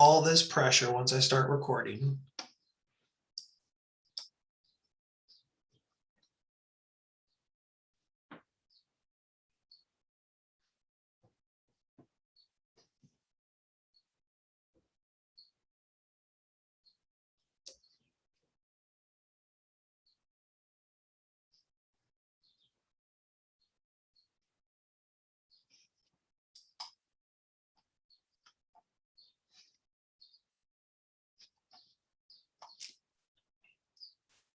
all this pressure once I start recording.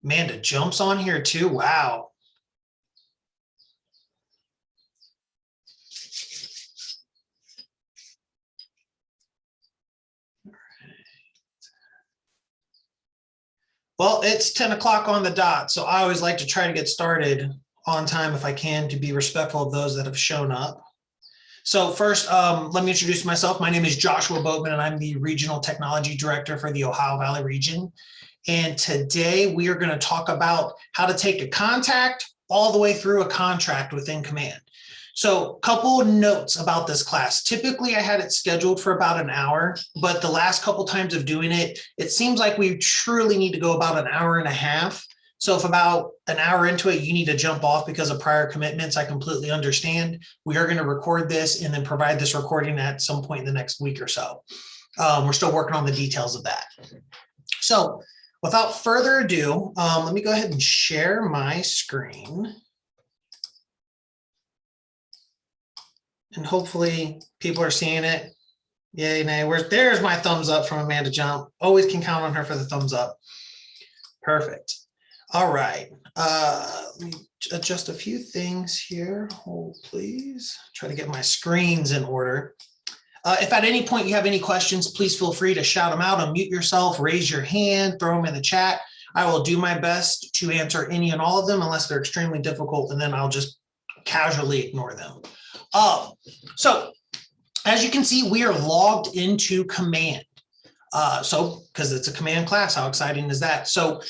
Amanda jumps on here too. Wow. Well, it's 10 o'clock on the dot, so I always like to try to get started on time if I can, to be respectful of those that have shown up. So first, let me introduce myself. My name is Joshua Boatman, and I'm the Regional Technology Director for the Ohio Valley region. And today we are going to talk about how to take a contact all the way through a contract within Command. So a couple of notes about this class. Typically I had it scheduled for about an hour, but the last couple times of doing it, it seems like we truly need to go about an hour and a half. So if about an hour into it, you need to jump off because of prior commitments, I completely understand. We are going to record this and then provide this recording at some point in the next week or so. We're still working on the details of that. So without further ado, let me go ahead and share my screen. And hopefully people are seeing it. Yay, nay. There's my thumbs up from Amanda Jump. Always can count on her for the thumbs up. Perfect. All right. Let me adjust a few things here. Hold, please. Try to get my screens in order. If at any point you have any questions, please feel free to shout them out, unmute yourself, raise your hand, throw them in the chat. I will do my best to answer any and all of them unless they're extremely difficult, and then I'll just casually ignore them. So as you can see, we are logged into Command. Because it's a Command class, how exciting is that? So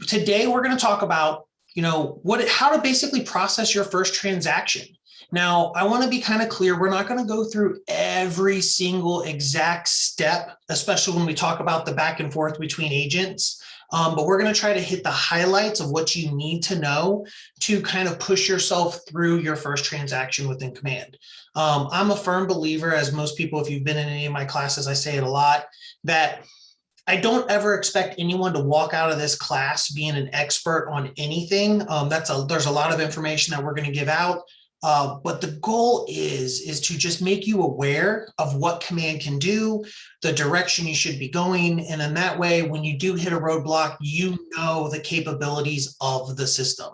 today we're going to talk about, how to basically process your first transaction. Now, I want to be kind of clear. We're not going to go through every single exact step, especially when we talk about the back and forth between agents. But we're going to try to hit the highlights of what you need to know to kind of push yourself through your first transaction within Command. I'm a firm believer, as most people, if you've been in any of my classes, I say it a lot, that I don't ever expect anyone to walk out of this class being an expert on anything. There's a lot of information that we're going to give out. But the goal is to just make you aware of what Command can do, the direction you should be going. And in that way, when you do hit a roadblock, you know the capabilities of the system.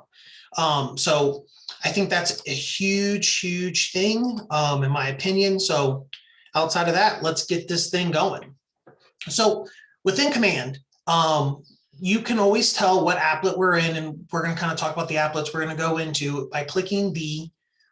So I think that's a huge, huge thing, in my opinion. So outside of that, let's get this thing going. So within Command, you can always tell what applet we're in, and we're going to kind of talk about the applets we're going to go into by clicking the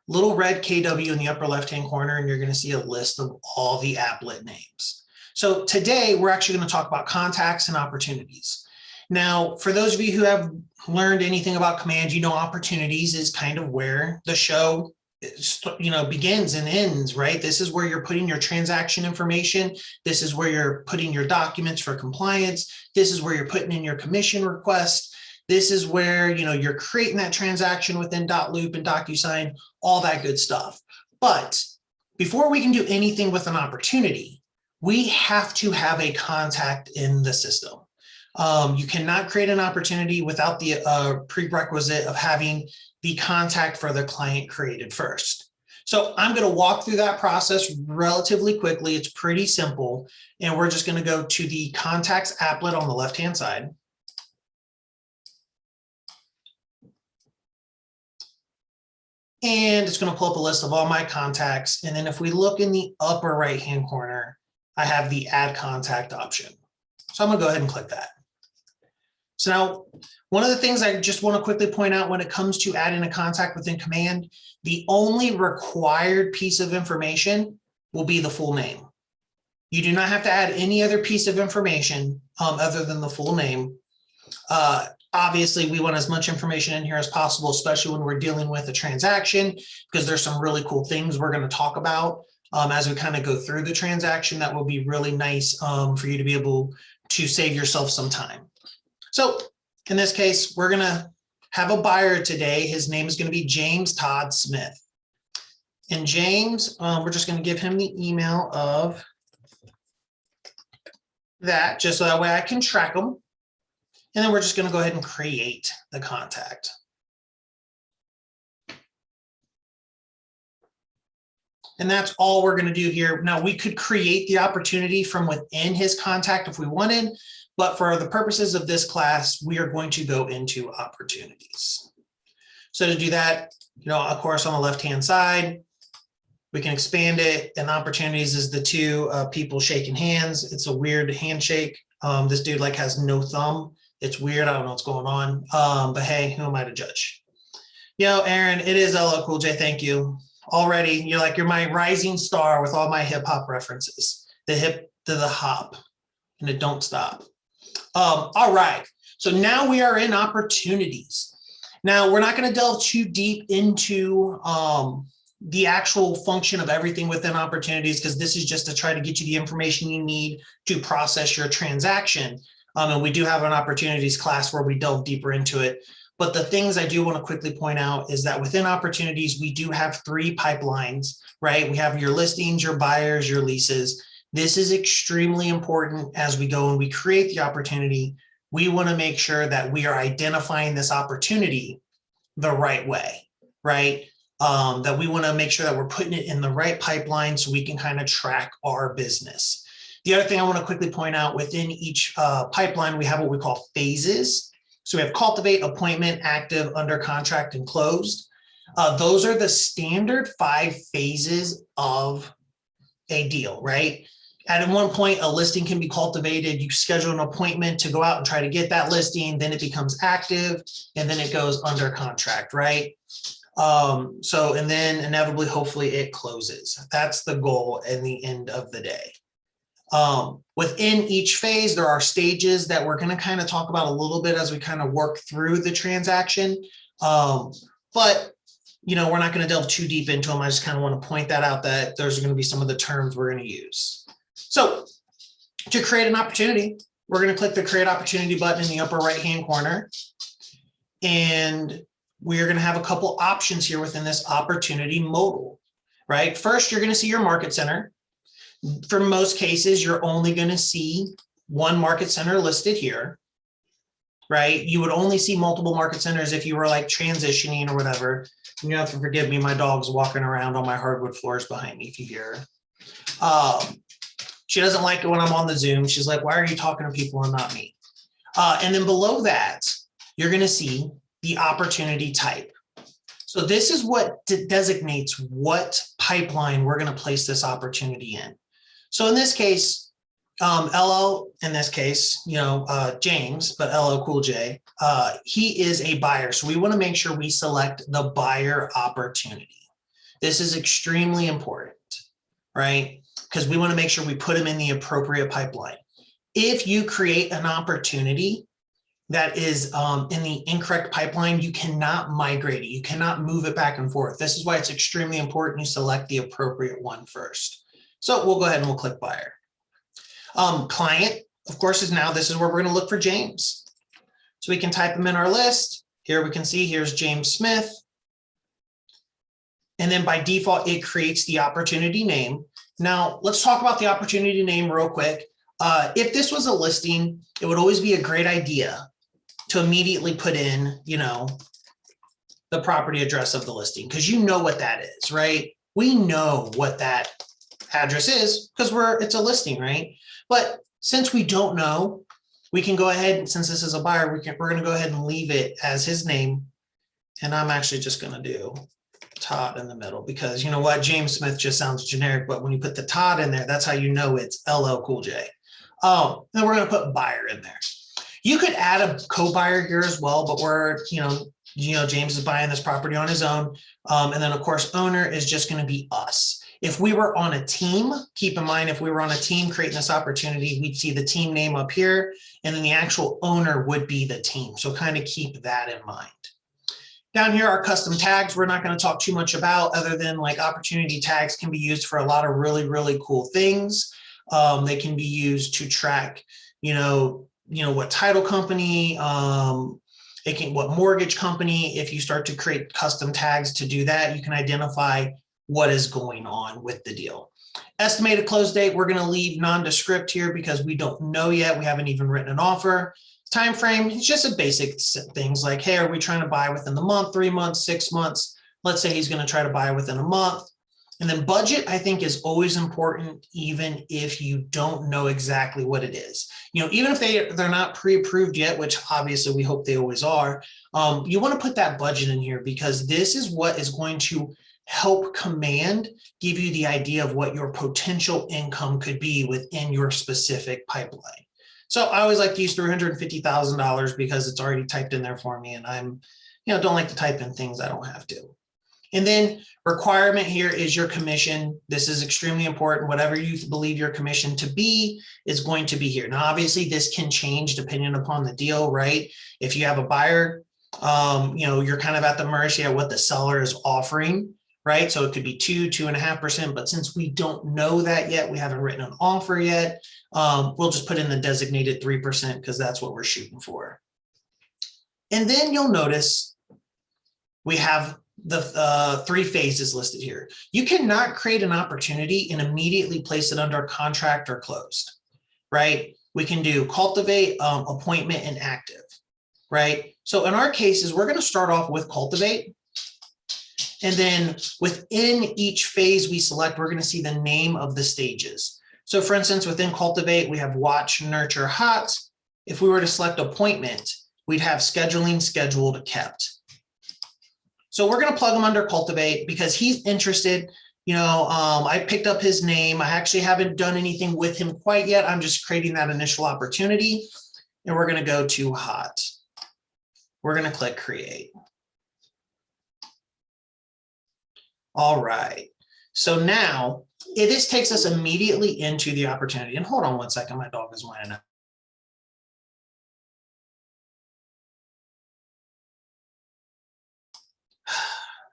little red KW in the upper left-hand corner, and you're going to see a list of all the applet names. So today, we're actually going to talk about contacts and opportunities. Now, for those of you who have learned anything about Command, opportunities is kind of where the show begins and ends, right? This is where you're putting your transaction information. This is where you're putting your documents for compliance. This is where you're putting in your commission request. This is where, you're creating that transaction within .loop and Docusign, all that good stuff. But before we can do anything with an opportunity, we have to have a contact in the system. You cannot create an opportunity without the prerequisite of having the contact for the client created first. So I'm going to walk through that process relatively quickly. It's pretty simple. And we're just going to go to the contacts applet on the left-hand side. And it's going to pull up a list of all my contacts. And then if we look in the upper right-hand corner, I have the add contact option. So I'm going to go ahead and click that. So now, one of the things I just want to quickly point out when it comes to adding a contact within Command, the only required piece of information will be the full name. You do not have to add any other piece of information other than the full name. Obviously, we want as much information in here as possible, especially when we're dealing with a transaction, because there's some really cool things we're going to talk about as we kind of go through the transaction. That will be really nice for you to be able to save yourself some time. So in this case, we're going to have a buyer today. His name is going to be James Todd Smith. And James, we're just going to give him the email of that, just so that way I can track him. And then we're just going to go ahead and create the contact. And that's all we're going to do here. Now, we could create the opportunity from within his contact if we wanted, but for the purposes of this class, we are going to go into opportunities. So to do that, of course, on the left-hand side, we can expand it, and opportunities is the two people shaking hands. It's a weird handshake. This dude has no thumb. It's weird. I don't know what's going on. But hey, who am I to judge? Aaron, it is LL Cool J. Thank you. Already, you're my rising star with all my hip hop references. The hip to the hop, and it don't stop. All right. So now we are in opportunities. Now we're not going to delve too deep into the actual function of everything within opportunities, because this is just to try to get you the information you need to process your transaction. And we do have an opportunities class where we delve deeper into it. But the things I do want to quickly point out is that within opportunities, we do have 3 pipelines, right? We have your listings, your buyers, your leases. This is extremely important as we go and we create the opportunity. We want to make sure that we are identifying this opportunity the right way, right? That we want to make sure that we're putting it in the right pipeline so we can kind of track our business. The other thing I want to quickly point out, within each pipeline, we have what we call phases. So we have cultivate, appointment, active, under contract, and closed. Those are the standard 5 phases of a deal, right? At one point, a listing can be cultivated. You schedule an appointment to go out and try to get that listing. Then it becomes active, and then it goes under contract, right? And then inevitably, hopefully it closes. That's the goal in the end of the day. Within each phase, there are stages that we're going to kind of talk about a little bit as we kind of work through the transaction. But we're not going to delve too deep into them. I just kind of want to point that out, that those are going to be some of the terms we're going to use. So to create an opportunity, we're going to click the create opportunity button in the upper right-hand corner. And we are going to have a couple options here within this opportunity modal, right? First, you're going to see your market center. For most cases, you're only going to see one market center listed here, right? You would only see multiple market centers if you were transitioning or whatever. And you have to forgive me, my dog's walking around on my hardwood floors behind me if you hear her. She doesn't like it when I'm on the Zoom. She's like, why are you talking to people and not me? And then below that, you're going to see the opportunity type. So this is what designates what pipeline we're going to place this opportunity in. So in this case, LL, in this case, James, but LL Cool J, he is a buyer. So we want to make sure we select the buyer opportunity. This is extremely important, right? Because we want to make sure we put him in the appropriate pipeline. If you create an opportunity that is in the incorrect pipeline, you cannot migrate it. You cannot move it back and forth. This is why it's extremely important you select the appropriate one first. So we'll go ahead and we'll click buyer. Client, of course, this is where we're going to look for James. So we can type him in our list. Here we can see here's James Smith. And then by default, it creates the opportunity name. Now let's talk about the opportunity name real quick. If this was a listing, it would always be a great idea to immediately put in, the property address of the listing, because you know what that is, right? We know what that address is because it's a listing, right? But since we don't know, we can go ahead, since this is a buyer, we're going to go ahead and leave it as his name. And I'm actually just going to do Todd in the middle, because you know what? James Smith just sounds generic, but when you put the Todd in there, that's how you know it's LL Cool J. Then we're going to put buyer in there. You could add a co-buyer here as well, but we're, James is buying this property on his own. And then of course, owner is just going to be us. If we were on a team, keep in mind, if we were on a team creating this opportunity, we'd see the team name up here, and then the actual owner would be the team. So kind of keep that in mind. Down here are custom tags. We're not going to talk too much about, other than like opportunity tags can be used for a lot of really, really cool things. They can be used to track, what title company, what mortgage company. If you start to create custom tags to do that, you can identify what is going on with the deal. Estimated close date, we're going to leave nondescript here because we don't know yet. We haven't even written an offer. Time frame, it's just a basic things like, hey, are we trying to buy within the month, 3 months, 6 months? Let's say he's going to try to buy within a month. And then budget, I think, is always important, even if you don't know exactly what it is. Even if they're not pre-approved yet, which obviously we hope they always are, you want to put that budget in here, because this is what is going to help Command give you the idea of what your potential income could be within your specific pipeline. So I always like to use $350,000 because it's already typed in there for me, and I'm, don't like to type in things I don't have to. And then requirement here is your commission. This is extremely important. Whatever you believe your commission to be is going to be here. Now, obviously, this can change depending upon the deal, right? If you have a buyer, you're kind of at the mercy of what the seller is offering, right? So it could be 2.5%, but since we don't know that yet, we haven't written an offer yet, we'll just put in the designated 3% because that's what we're shooting for. And then you'll notice we have the 3 phases listed here. You cannot create an opportunity and immediately place it under contract or closed, right? We can do cultivate, appointment, and active, right? So in our cases, we're going to start off with cultivate. And then within each phase we select, we're going to see the name of the stages. So for instance, within cultivate, we have watch, nurture, hot. If we were to select appointment, we'd have scheduling, scheduled, kept. So we're going to plug him under cultivate because he's interested. I picked up his name. I actually haven't done anything with him quite yet. I'm just creating that initial opportunity. And we're going to go to hot. We're going to click create. All right. So now this takes us immediately into the opportunity. And hold on one second. My dog is whining out.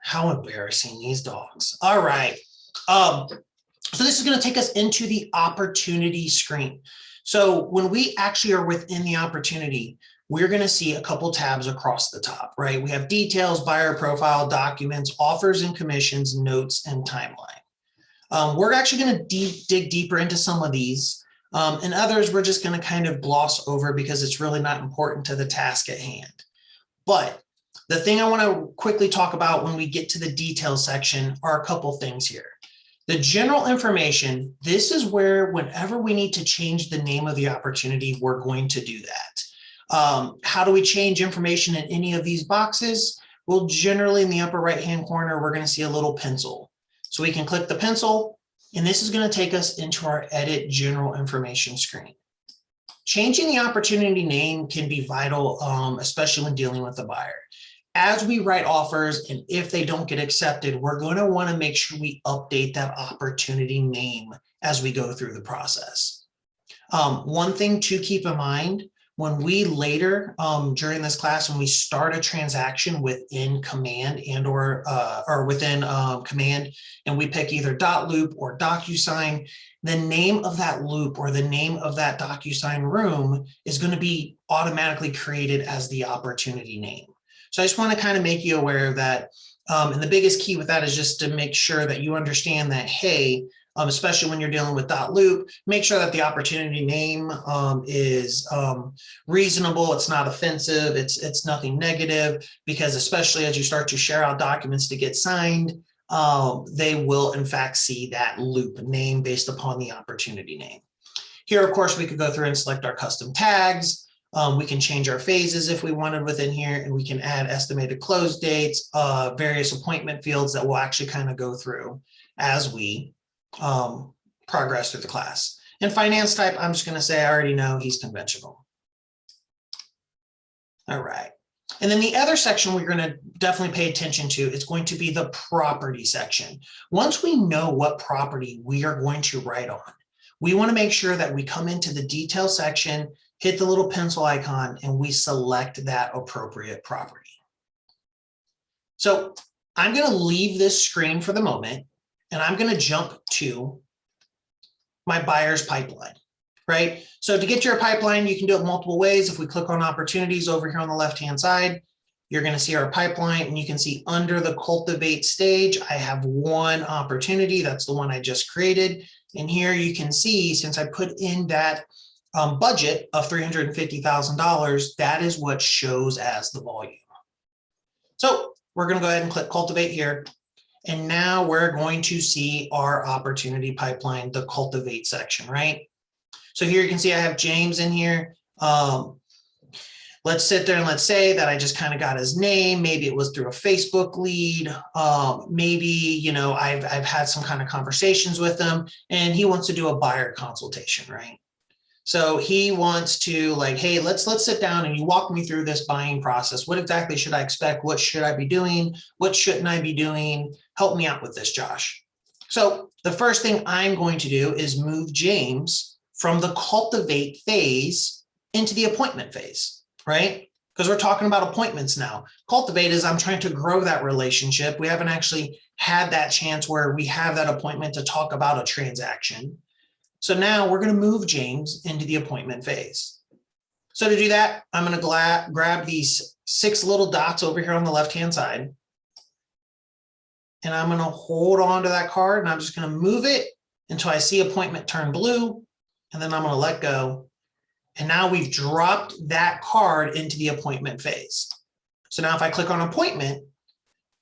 How embarrassing, these dogs. All right. So this is going to take us into the opportunity screen. So when we actually are within the opportunity, we're going to see a couple tabs across the top, right? We have details, buyer profile, documents, offers and commissions, notes, and timeline. We're actually going to dig deeper into some of these. And others we're just going to kind of gloss over because it's really not important to the task at hand. But the thing I want to quickly talk about when we get to the details section are a couple things here. The general information, this is where whenever we need to change the name of the opportunity, we're going to do that. How do we change information in any of these boxes? Well, generally in the upper right-hand corner, we're going to see a little pencil. So we can click the pencil, and this is going to take us into our edit general information screen. Changing the opportunity name can be vital, especially when dealing with the buyer. As we write offers, and if they don't get accepted, we're going to want to make sure we update that opportunity name as we go through the process. One thing to keep in mind, when we later during this class, when we start a transaction within Command or within Command, and we pick either .loop or Docusign, the name of that loop or the name of that Docusign room is going to be automatically created as the opportunity name. So I just want to kind of make you aware of that. And the biggest key with that is just to make sure that you understand that, hey, especially when you're dealing with .loop, make sure that the opportunity name is reasonable. It's not offensive. It's nothing negative, because especially as you start to share out documents to get signed, they will in fact see that loop name based upon the opportunity name. Here, of course, we could go through and select our custom tags. We can change our phases if we wanted within here, and we can add estimated close dates, various appointment fields that we'll actually kind of go through as we progress through the class. And finance type, I'm just going to say I already know he's conventional. All right. And then the other section we're going to definitely pay attention to is going to be the property section. Once we know what property we are going to write on, we want to make sure that we come into the detail section, hit the little pencil icon, and we select that appropriate property. So I'm going to leave this screen for the moment, and I'm going to jump to my buyer's pipeline, right? So to get to your pipeline, you can do it multiple ways. If we click on opportunities over here on the left-hand side, you're going to see our pipeline, and you can see under the cultivate stage, I have one opportunity. That's the one I just created. And here you can see, since I put in that budget of $350,000, that is what shows as the volume. So we're going to go ahead and click cultivate here. And now we're going to see our opportunity pipeline, the cultivate section, right? So here you can see I have James in here. Let's sit there and let's say that I just kind of got his name. Maybe it was through a Facebook lead. Maybe, you know, I've had some kind of conversations with him, and he wants to do a buyer consultation, right? So he wants to, like, hey, let's sit down and you walk me through this buying process. What exactly should I expect? What should I be doing? What shouldn't I be doing? Help me out with this, Josh. So the first thing I'm going to do is move James from the cultivate phase into the appointment phase, right? Because we're talking about appointments now. Cultivate is I'm trying to grow that relationship. We haven't actually had that chance where we have that appointment to talk about a transaction. So now we're going to move James into the appointment phase. So to do that, I'm going to grab these 6 little dots over here on the left-hand side. And I'm going to hold on to that card, and I'm just going to move it until I see appointment turn blue. And then I'm going to let go. And now we've dropped that card into the appointment phase. So now if I click on appointment,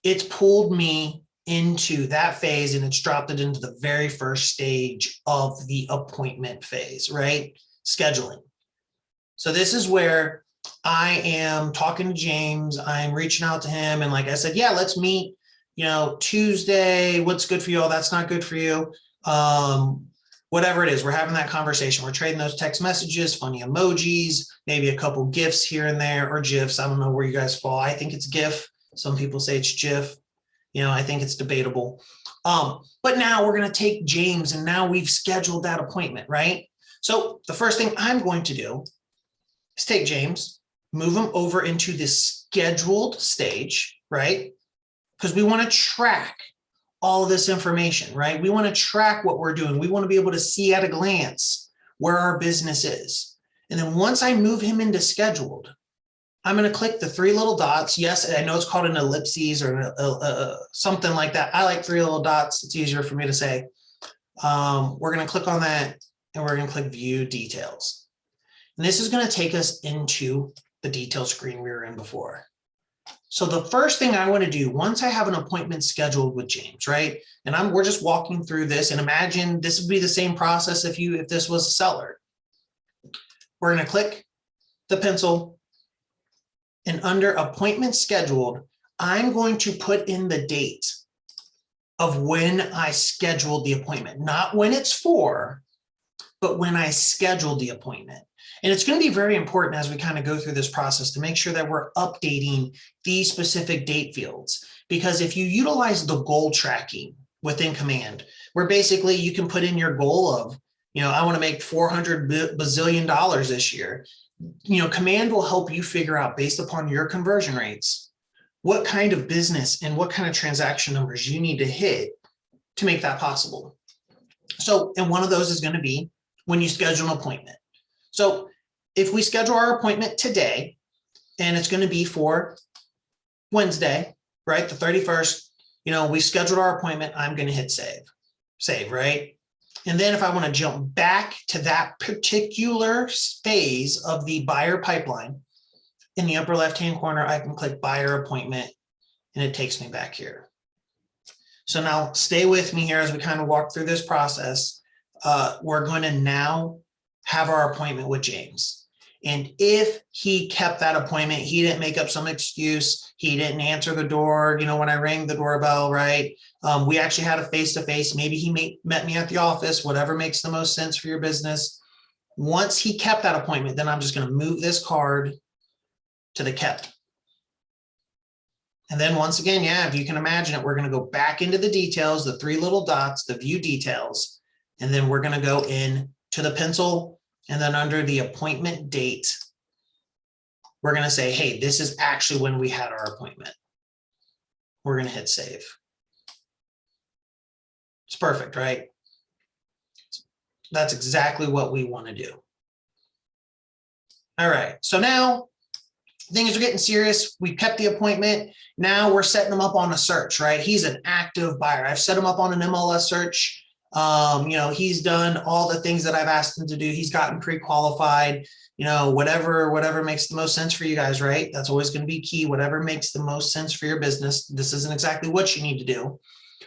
it's pulled me into that phase, and it's dropped it into the very first stage of the appointment phase, right? Scheduling. So this is where I am talking to James. I'm reaching out to him. And like I said, yeah, let's meet, you know, Tuesday. What's good for you? Oh, that's not good for you. Whatever it is, we're having that conversation. We're trading those text messages, funny emojis, maybe a couple GIFs here and there, or GIFs. I don't know where you guys fall. I think it's GIF. Some people say it's GIF. You know, I think it's debatable. But now we're going to take James, and now we've scheduled that appointment, right? So the first thing I'm going to do is take James, move him over into this scheduled stage, right? Because we want to track all of this information, right? We want to track what we're doing. We want to be able to see at a glance where our business is. And then once I move him into scheduled, I'm going to click the 3 little dots. Yes, I know it's called an ellipses or something like that. I like 3 little dots. It's easier for me to say. We're going to click on that, and we're going to click view details. And this is going to take us into the detail screen we were in before. So the first thing I want to do, once I have an appointment scheduled with James, right? And we're just walking through this, and imagine this would be the same process if this was a seller. We're going to click the pencil, and under appointment scheduled, I'm going to put in the date of when I scheduled the appointment, not when it's for, but when I scheduled the appointment. And it's going to be very important as we kind of go through this process to make sure that we're updating these specific date fields. Because if you utilize the goal tracking within Command, where basically you can put in your goal of, you know, I want to make $400 bazillion this year. You know, Command will help you figure out, based upon your conversion rates, what kind of business and what kind of transaction numbers you need to hit to make that possible. So, and one of those is going to be when you schedule an appointment. So if we schedule our appointment today, and it's going to be for Wednesday, right? The 31st, you know, we scheduled our appointment. I'm going to hit save, right? And then if I want to jump back to that particular phase of the buyer pipeline, in the upper left-hand corner, I can click buyer appointment, and it takes me back here. So now stay with me here as we kind of walk through this process. We're going to now have our appointment with James. And if he kept that appointment, he didn't make up some excuse, he didn't answer the door, you know, when I rang the doorbell, right? We actually had a face-to-face. Maybe he met me at the office, whatever makes the most sense for your business. Once he kept that appointment, then I'm just going to move this card to the kept. And then once again, yeah, if you can imagine it, we're going to go back into the details, the 3 little dots, the view details, and then we're going to go in to the pencil, and then under the appointment date, we're going to say, hey, this is actually when we had our appointment. We're going to hit save. It's perfect, right? That's exactly what we want to do. All right, so now things are getting serious. We kept the appointment. Now we're setting him up on a search, right? He's an active buyer. I've set him up on an MLS search. You know, he's done all the things that I've asked him to do. He's gotten pre-qualified, you know, whatever makes the most sense for you guys, right? That's always going to be key. Whatever makes the most sense for your business. This isn't exactly what you need to do,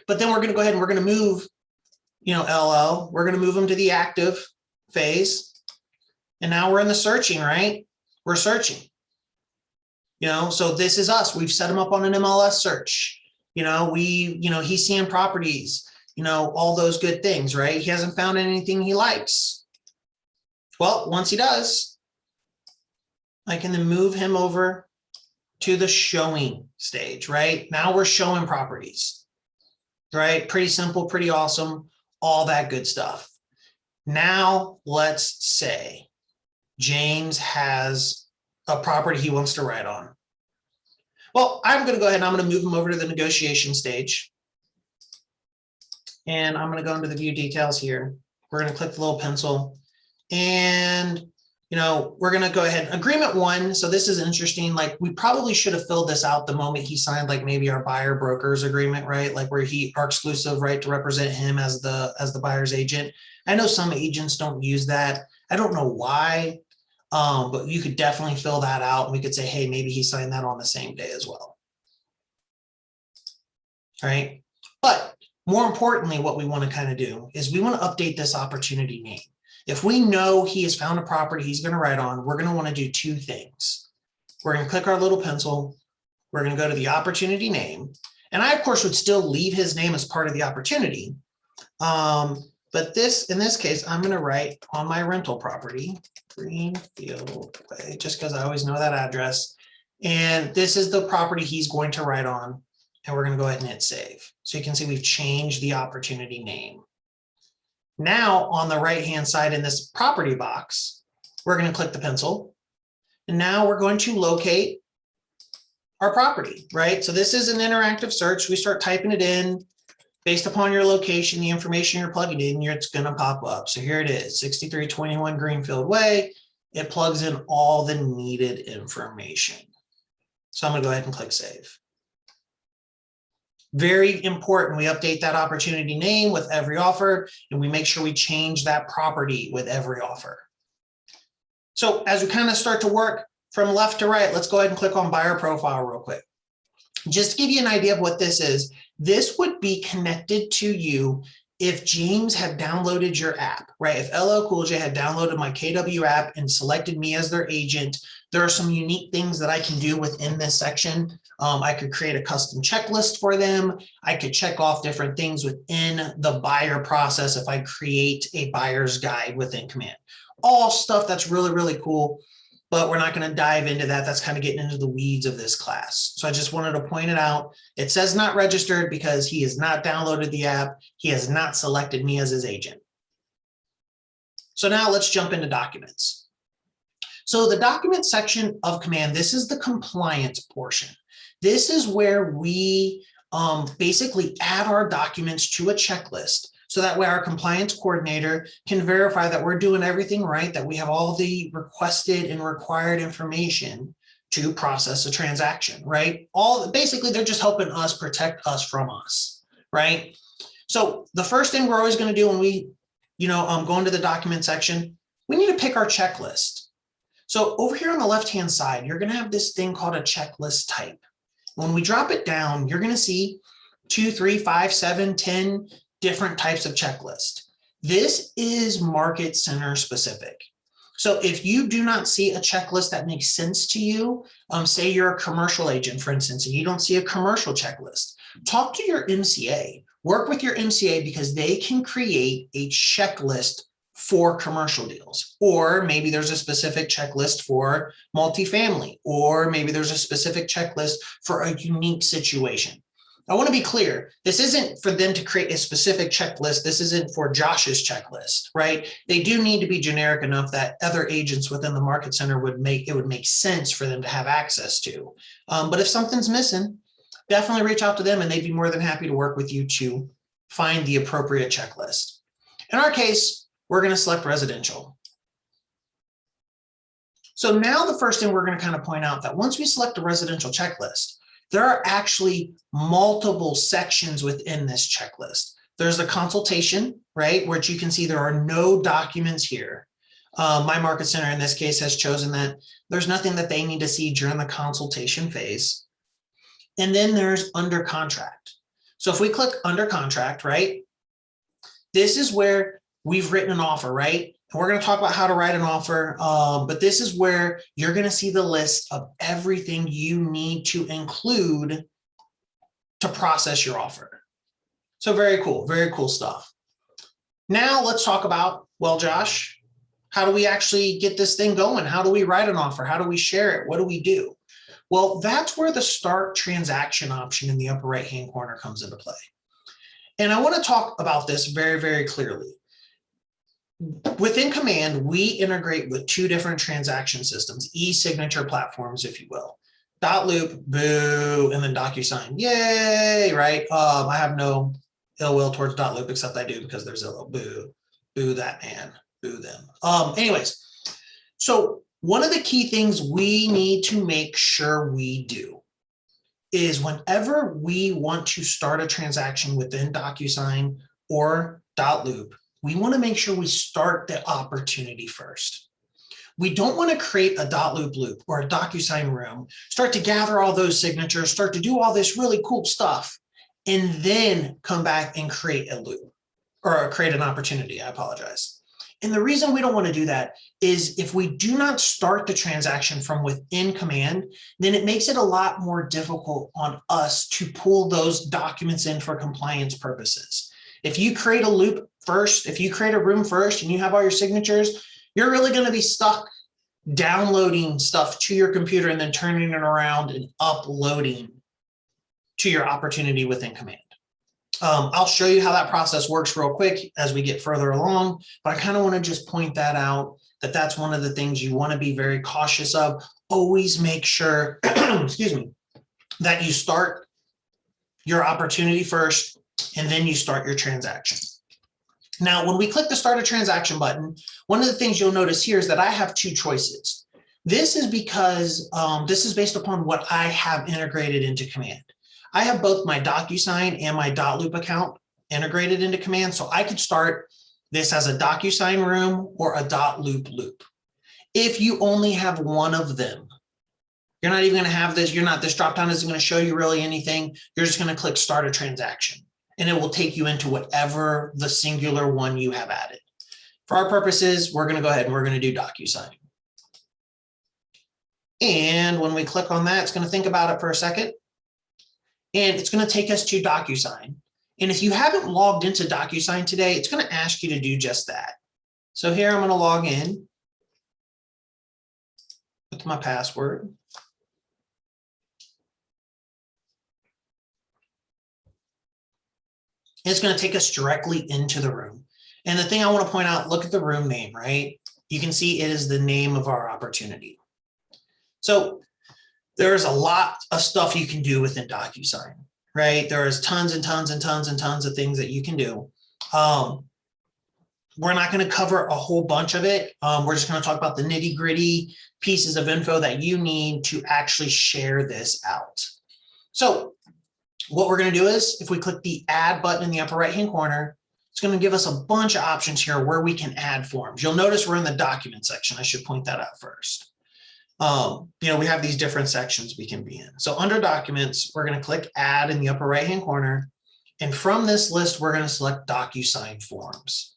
but then we're going to go ahead and we're going to move, you know, LO, we're going to move him to the active phase. And now we're in the searching, right? We're searching. You know, so this is us. We've set him up on an MLS search. You know, he's seeing properties, you know, all those good things, right? He hasn't found anything he likes. Well, once he does, I can then move him over to the showing stage, right? Now we're showing properties, right? Pretty simple, pretty awesome, all that good stuff. Now let's say James has a property he wants to write on. Well, I'm going to go ahead and I'm going to move him over to the negotiation stage. And I'm going to go into the view details here. We're going to click the little pencil and, you know, we're going to go ahead. Agreement 1. So this is interesting. Like we probably should have filled this out the moment he signed, like maybe our buyer brokers agreement, right? Like where our exclusive right to represent him as the buyer's agent. I know some agents don't use that. I don't know why. But you could definitely fill that out. We could say, hey, maybe he signed that on the same day as well. All right. But more importantly, what we want to kind of do is we want to update this opportunity name. If we know he has found a property he's going to write on, we're going to want to do 2 things. We're going to click our little pencil. We're going to go to the opportunity name. And I, of course, would still leave his name as part of the opportunity. But in this case, I'm going to write on my rental property, Greenfield Way, just because I always know that address. And this is the property he's going to write on. And we're going to go ahead and hit save. So you can see we've changed the opportunity name. Now on the right-hand side in this property box, we're going to click the pencil. And now we're going to locate our property, right? So this is an interactive search. We start typing it in. Based upon your location, the information you're plugging in, it's going to pop up. So here it is, 6321 Greenfield Way. It plugs in all the needed information. So I'm going to go ahead and click save. Very important. We update that opportunity name with every offer, and we make sure we change that property with every offer. So as we kind of start to work from left to right, let's go ahead and click on buyer profile real quick. Just to give you an idea of what this is, this would be connected to you if James had downloaded your app, right? If LL Cool J had downloaded my KW app and selected me as their agent, there are some unique things that I can do within this section. I could create a custom checklist for them. I could check off different things within the buyer process if I create a buyer's guide within Command. All stuff that's really, really cool. But we're not going to dive into that. That's kind of getting into the weeds of this class. So I just wanted to point it out. It says not registered because he has not downloaded the app. He has not selected me as his agent. So now let's jump into documents. So the document section of Command, this is the compliance portion. This is where we basically add our documents to a checklist. So that way our compliance coordinator can verify that we're doing everything right, that we have all the requested and required information to process a transaction, right? Basically, they're just helping us protect us from us, right? So the first thing we're always going to do when we, go into the document section, we need to pick our checklist. So over here on the left-hand side, you're going to have this thing called a checklist type. When we drop it down, you're going to see 2, 3, 5, 7, 10 different types of checklist. This is market center specific. So if you do not see a checklist that makes sense to you, say you're a commercial agent, for instance, and you don't see a commercial checklist, talk to your MCA, work with your MCA because they can create a checklist for commercial deals. Or maybe there's a specific checklist for multifamily, or maybe there's a specific checklist for a unique situation. I want to be clear, this isn't for them to create a specific checklist. This isn't for Josh's checklist, right? They do need to be generic enough that other agents within the market center would make sense for them to have access to. But if something's missing, definitely reach out to them and they'd be more than happy to work with you to find the appropriate checklist. In our case, we're going to select residential. So now the first thing we're going to kind of point out that once we select a residential checklist, there are actually multiple sections within this checklist. There's the consultation, right, which you can see there are no documents here. My market center in this case has chosen that there's nothing that they need to see during the consultation phase. And then there's under contract. So if we click under contract, right, this is where we've written an offer, right? And we're going to talk about how to write an offer, but this is where you're going to see the list of everything you need to include to process your offer. So very cool stuff. Now let's talk about, well, Josh, how do we actually get this thing going? How do we write an offer? How do we share it? What do we do? Well, that's where the start transaction option in the upper right-hand corner comes into play. And I want to talk about this very, very clearly. Within Command, we integrate with two different transaction systems, e-signature platforms, if you will. .loop, boo, and then Docusign, yay, right? I have no ill will towards .loop, except I do because there's a boo, boo that man, boo them. Anyways, so one of the key things we need to make sure we do is whenever we want to start a transaction within Docusign or .loop, we want to make sure we start the opportunity first. We don't want to create a .loop or a Docusign room, start to gather all those signatures, start to do all this really cool stuff, and then come back and create a loop or create an opportunity. I apologize. And the reason we don't want to do that is if we do not start the transaction from within Command, then it makes it a lot more difficult on us to pull those documents in for compliance purposes. If you create a loop first, if you create a room first and you have all your signatures, you're really going to be stuck downloading stuff to your computer and then turning it around and uploading to your opportunity within Command. I'll show you how that process works real quick as we get further along, but I kind of want to just point that out, that that's one of the things you want to be very cautious of. Always make sure, excuse me, that you start your opportunity first and then you start your transaction. Now, when we click the Start a Transaction button, one of the things you'll notice here is that I have two choices. This is because this is based upon what I have integrated into Command. I have both my Docusign and my .loop account integrated into Command, so I could start this as a Docusign room or a .loop loop. If you only have one of them, you're not even going to have this. This dropdown isn't going to show you really anything. You're just going to click Start a Transaction, and it will take you into whatever the singular one you have added. For our purposes, we're going to go ahead and we're going to do Docusign. And when we click on that, it's going to think about it for a second. And it's going to take us to Docusign. And if you haven't logged into Docusign today, it's going to ask you to do just that. So here I'm going to log in with my password. It's going to take us directly into the room. And the thing I want to point out, look at the room name, right? You can see it is the name of our opportunity. So there's a lot of stuff you can do within Docusign, right? There's tons and tons and tons and tons of things that you can do. We're not going to cover a whole bunch of it. We're just going to talk about the nitty-gritty pieces of info that you need to actually share this out. So what we're going to do is if we click the Add button in the upper right-hand corner, it's going to give us a bunch of options here where we can add forms. You'll notice we're in the document section. I should point that out first. We have these different sections we can be in. So under documents, we're going to click Add in the upper right-hand corner. And from this list, we're going to select Docusign Forms.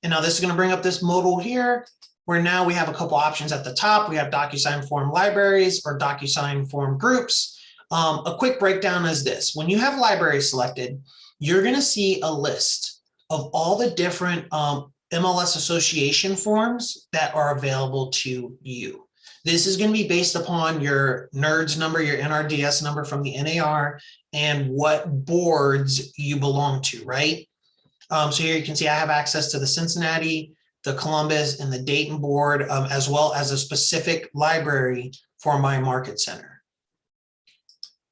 And now this is going to bring up this modal here, where now we have a couple options at the top. We have Docusign Form Libraries or Docusign Form Groups. A quick breakdown is this. When you have libraries selected, you're going to see a list of all the different MLS association forms that are available to you. This is going to be based upon your NERDS number, your NRDS number from the NAR, and what boards you belong to, right? So here you can see I have access to the Cincinnati, the Columbus, and the Dayton board, as well as a specific library for my market center.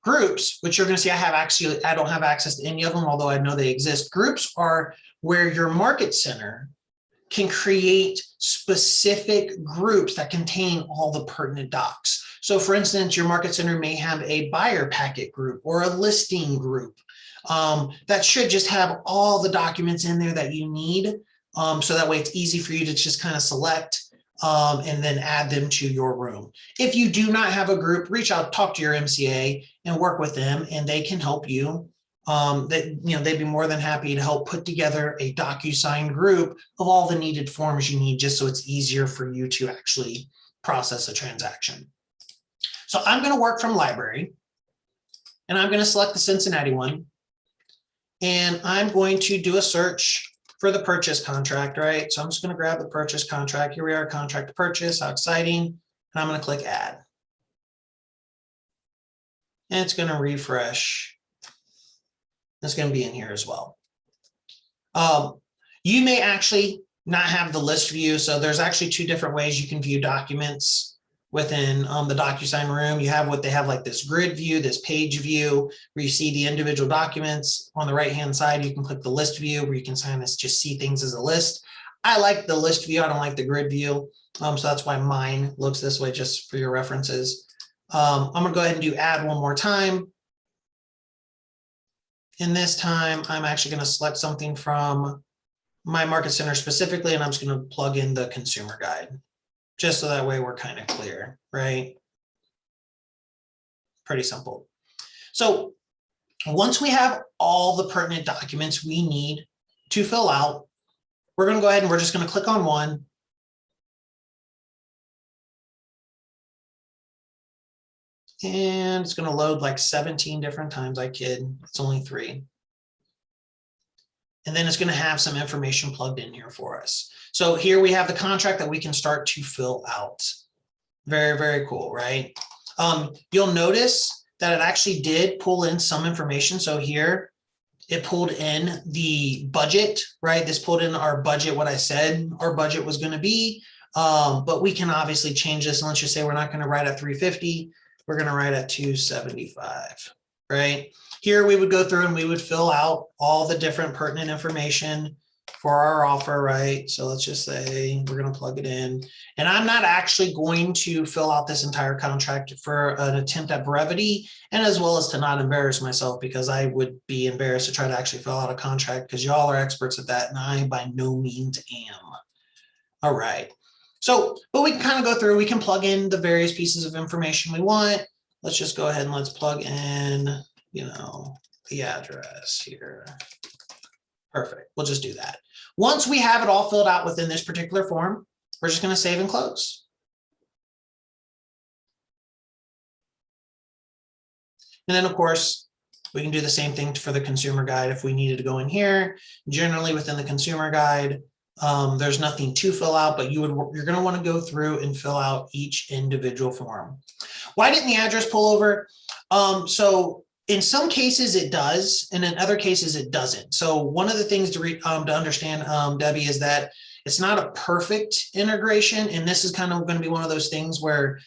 Groups, which you're going to see I don't have access to any of them, although I know they exist. Groups are where your market center can create specific groups that contain all the pertinent docs. So for instance, your market center may have a buyer packet group or a listing group that should just have all the documents in there that you need. So that way it's easy for you to just kind of select and then add them to your room. If you do not have a group, reach out, talk to your MCA and work with them, and they can help you. They'd be more than happy to help put together a Docusign group of all the needed forms you need, just so it's easier for you to actually process a transaction. So I'm going to work from library, and I'm going to select the Cincinnati one, and I'm going to do a search for the purchase contract, right? So I'm just going to grab the purchase contract. Here we are, contract to purchase. How exciting. And I'm going to click add. And it's going to refresh. It's going to be in here as well. You may actually not have the list view. So there's actually two different ways you can view documents within the Docusign room. You have what they have, like this grid view, this page view, where you see the individual documents. On the right-hand side, you can click the list view, where you can kind of just see things as a list. I like the list view. I don't like the grid view. So that's why mine looks this way, just for your references. I'm going to go ahead and do add one more time. And this time, I'm actually going to select something from my market center specifically, and I'm just going to plug in the consumer guide, just so that way we're kind of clear, right? Pretty simple. So once we have all the pertinent documents we need to fill out, we're going to go ahead and we're just going to click on one. And it's going to load like 17 different times. I kid, it's only 3. And then it's going to have some information plugged in here for us. So here we have the contract that we can start to fill out. Very, very cool, right? You'll notice that it actually did pull in some information. So here it pulled in the budget, right? This pulled in our budget, what I said our budget was going to be. But we can obviously change this. And let's just say we're not going to write at 350. We're going to write at 275, right? Here we would go through and we would fill out all the different pertinent information for our offer, right? So let's just say we're going to plug it in. And I'm not actually going to fill out this entire contract for an attempt at brevity, and as well as to not embarrass myself, because I would be embarrassed to try to actually fill out a contract, because y'all are experts at that and I by no means am. All right. So, but we can kind of go through, we can plug in the various pieces of information we want. Let's just go ahead and let's plug in, the address here. Perfect. We'll just do that. Once we have it all filled out within this particular form, we're just going to save and close. And then, of course, we can do the same thing for the consumer guide if we needed to go in here. Generally, within the consumer guide, there's nothing to fill out, but you're going to want to go through and fill out each individual form. Why didn't the address pull over? So in some cases it does, and in other cases it doesn't. So one of the things to understand, Debbie, is that it's not a perfect integration, and this is kind of going to be one of those things where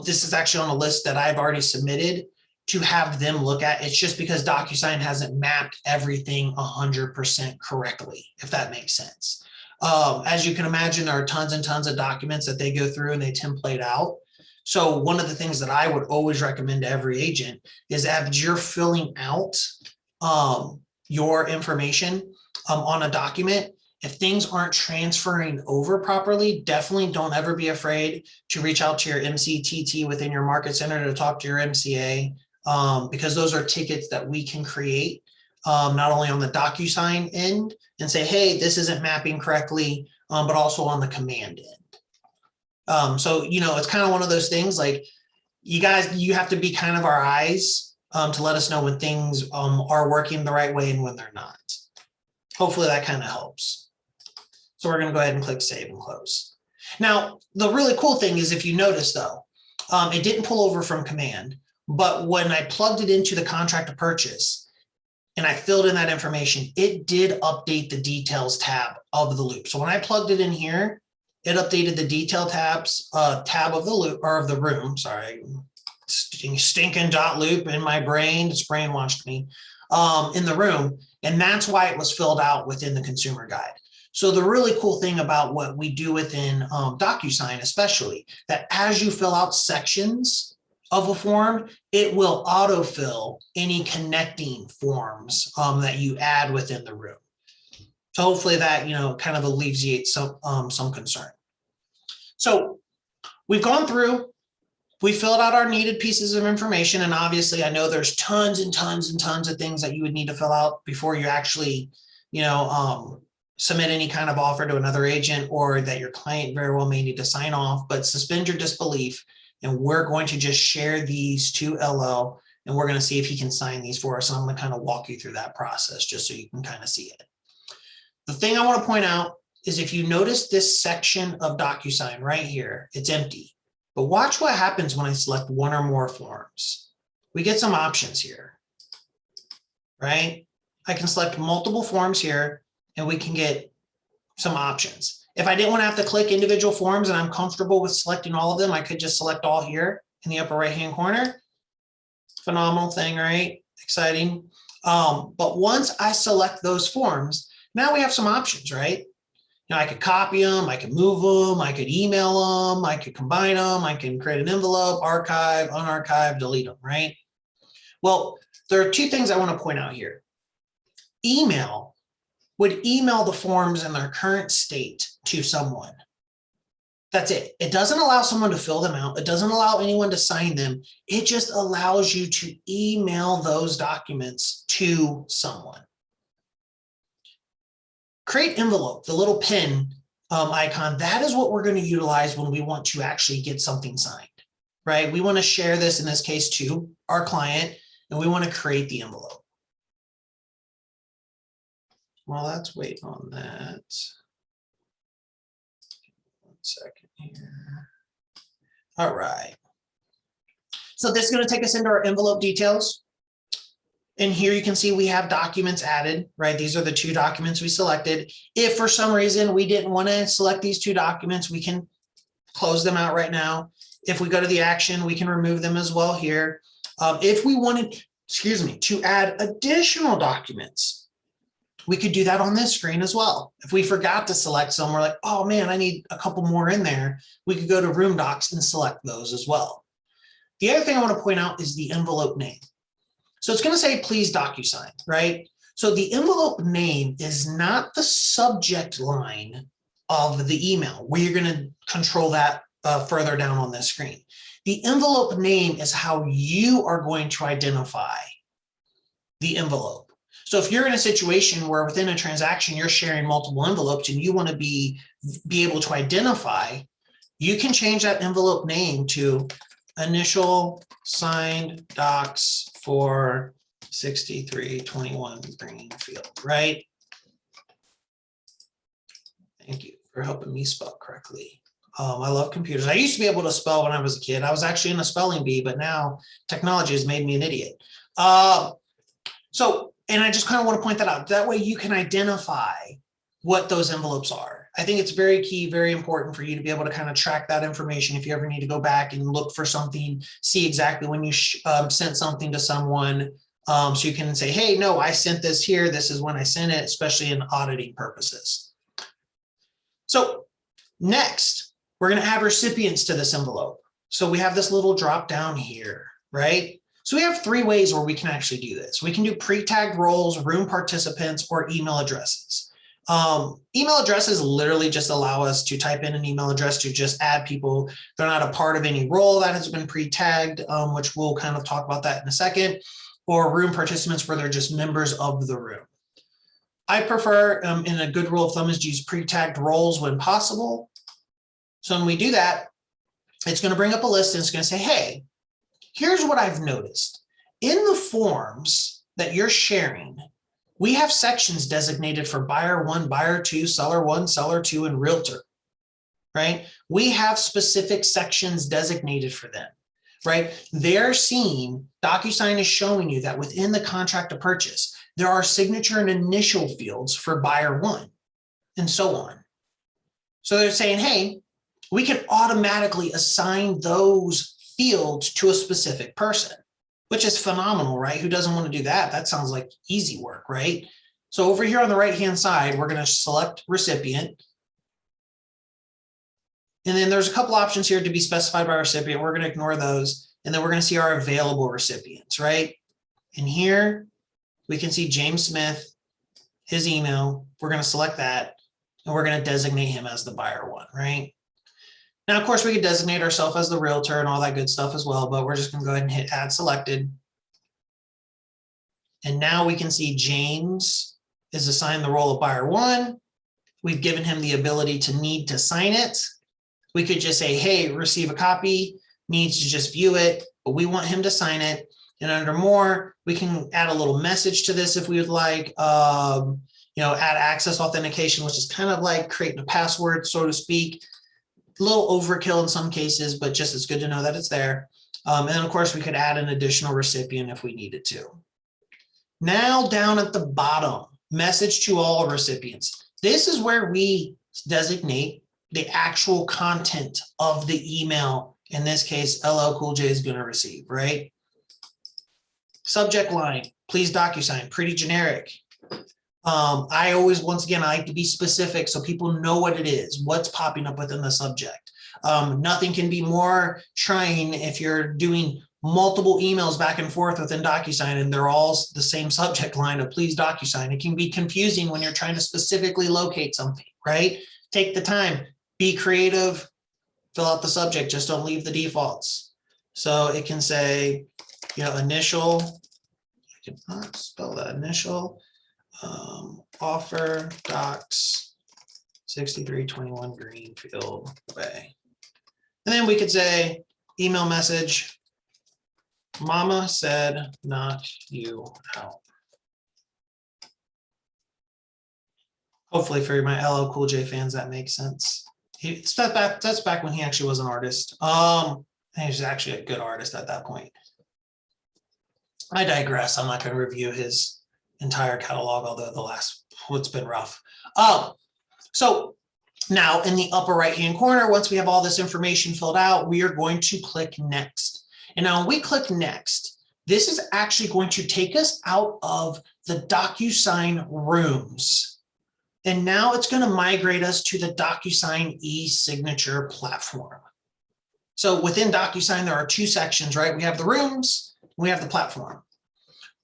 this is actually on a list that I've already submitted to have them look at. It's just because Docusign hasn't mapped everything 100% correctly, if that makes sense. As you can imagine, there are tons and tons of documents that they go through and they template out. So one of the things that I would always recommend to every agent is as you're filling out your information on a document, if things aren't transferring over properly, definitely don't ever be afraid to reach out to your MCTT within your market center to talk to your MCA, because those are tickets that we can create not only on the Docusign end and say, hey, this isn't mapping correctly, but also on the command end. So, it's kind of one of those things, like you have to be kind of our eyes to let us know when things are working the right way and when they're not. Hopefully that kind of helps. So we're going to go ahead and click save and close. Now, the really cool thing is, if you notice though, it didn't pull over from command, but when I plugged it into the contract to purchase and I filled in that information, it did update the details tab of the loop. So when I plugged it in here, it updated the detail tab of the loop, or of the room, sorry, stinking dot loop in my brain. It's brainwashed me in the room. And that's why it was filled out within the consumer guide. So the really cool thing about what we do within Docusign, especially, that as you fill out sections of a form, it will autofill any connecting forms that you add within the room. So hopefully that, kind of alleviates some concern. So we've gone through, we filled out our needed pieces of information. And obviously I know there's tons and tons and tons of things that you would need to fill out before you actually, submit any kind of offer to another agent, or that your client very well may need to sign off, but suspend your disbelief. And we're going to just share these to LL, and we're going to see if he can sign these for us. And I'm going to kind of walk you through that process just so you can kind of see it. The thing I want to point out is if you notice this section of Docusign right here, it's empty. But watch what happens when I select one or more forms. We get some options here, right? I can select multiple forms here, and we can get some options. If I didn't want to have to click individual forms and I'm comfortable with selecting all of them, I could just select all here in the upper right-hand corner. Phenomenal thing, right? Exciting. But once I select those forms, now we have some options, right? I could copy them, I could move them, I could email them, I could combine them, I can create an envelope, archive, unarchive, delete them, right? Well, there are two things I want to point out here. Email would email the forms in their current state to someone. That's it. It doesn't allow someone to fill them out. It doesn't allow anyone to sign them. It just allows you to email those documents to someone. Create envelope, the little pen icon, that is what we're going to utilize when we want to actually get something signed, right? We want to share this, in this case, to our client, and we want to create the envelope. Well, let's wait on that. 1 second here. All right. So this is going to take us into our envelope details. And here you can see we have documents added, right? These are the 2 documents we selected. If for some reason we didn't want to select these 2 documents, we can close them out right now. If we go to the action, we can remove them as well here. If we wanted, to add additional documents, we could do that on this screen as well. If we forgot to select some, we're like, oh man, I need a couple more in there. We could go to Room Docs and select those as well. The other thing I want to point out is the envelope name. So it's going to say, please Docusign, right? So the envelope name is not the subject line of the email. We're going to control that further down on this screen. The envelope name is how you are going to identify the envelope. So if you're in a situation where within a transaction, you're sharing multiple envelopes and you want to be able to identify, you can change that envelope name to initial signed docs for 6321 Greenfield, right? Thank you for helping me spell correctly. I love computers. I used to be able to spell when I was a kid. I was actually in a spelling bee, but now technology has made me an idiot. And I just kind of want to point that out. That way you can identify what those envelopes are. I think it's very key, very important for you to be able to kind of track that information if you ever need to go back and look for something, see exactly when you sent something to someone. So you can say, hey, no, I sent this here. This is when I sent it, especially in auditing purposes. So next, we're going to add recipients to this envelope. So we have this little drop down here, right? So we have 3 ways where we can actually do this. We can do pre-tagged roles, room participants, or email addresses. Email addresses literally just allow us to type in an email address to just add people. They're not a part of any role that has been pre-tagged, which we'll kind of talk about that in a second, or room participants where they're just members of the room. I prefer, in a good rule of thumb, is to use pre-tagged roles when possible. So when we do that, it's going to bring up a list and it's going to say, hey, here's what I've noticed. In the forms that you're sharing, we have sections designated for buyer 1, buyer 2, seller 1, seller 2, and realtor, right? We have specific sections designated for them, right? They're seeing, Docusign is showing you that within the contract to purchase, there are signature and initial fields for buyer 1, and so on. So they're saying, hey, we can automatically assign those fields to a specific person, which is phenomenal, right? Who doesn't want to do that? That sounds like easy work, right? So over here on the right-hand side, we're going to select recipient. And then there's a couple options here to be specified by recipient. We're going to ignore those. And then we're going to see our available recipients, right? And here we can see James Smith, his email. We're going to select that. And we're going to designate him as the buyer one, right? Now, of course, we could designate ourselves as the realtor and all that good stuff as well, but we're just going to go ahead and hit add selected. And now we can see James is assigned the role of buyer one. We've given him the ability to need to sign it. We could just say, hey, receive a copy, needs to just view it, but we want him to sign it. And under more, we can add a little message to this if we would like, add access authentication, which is kind of like creating a password, so to speak. A little overkill in some cases, but just it's good to know that it's there. And then, of course, we could add an additional recipient if we needed to. Now, down at the bottom, message to all recipients. This is where we designate the actual content of the email. In this case, LL Cool J is going to receive, right? Subject line, please DocuSign, pretty generic. I always, once again, I like to be specific so people know what it is, what's popping up within the subject. Nothing can be more trying if you're doing multiple emails back and forth within DocuSign and they're all the same subject line of please DocuSign. It can be confusing when you're trying to specifically locate something, right? Take the time, be creative, fill out the subject, just don't leave the defaults. So it can say, initial, I cannot spell that, initial, offer docs 6321 Greenfield Way. And then we could say email message, Mama said knock you out. Hopefully for my LL Cool J fans, that makes sense. That's back when he actually was an artist. He was actually a good artist at that point. I digress. I'm not going to review his entire catalog, although it's been rough. So now in the upper right-hand corner, once we have all this information filled out, we are going to click next. And now when we click next, this is actually going to take us out of the DocuSign rooms. And now it's going to migrate us to the DocuSign e-signature platform. So within DocuSign, there are two sections, right? We have the rooms, we have the platform,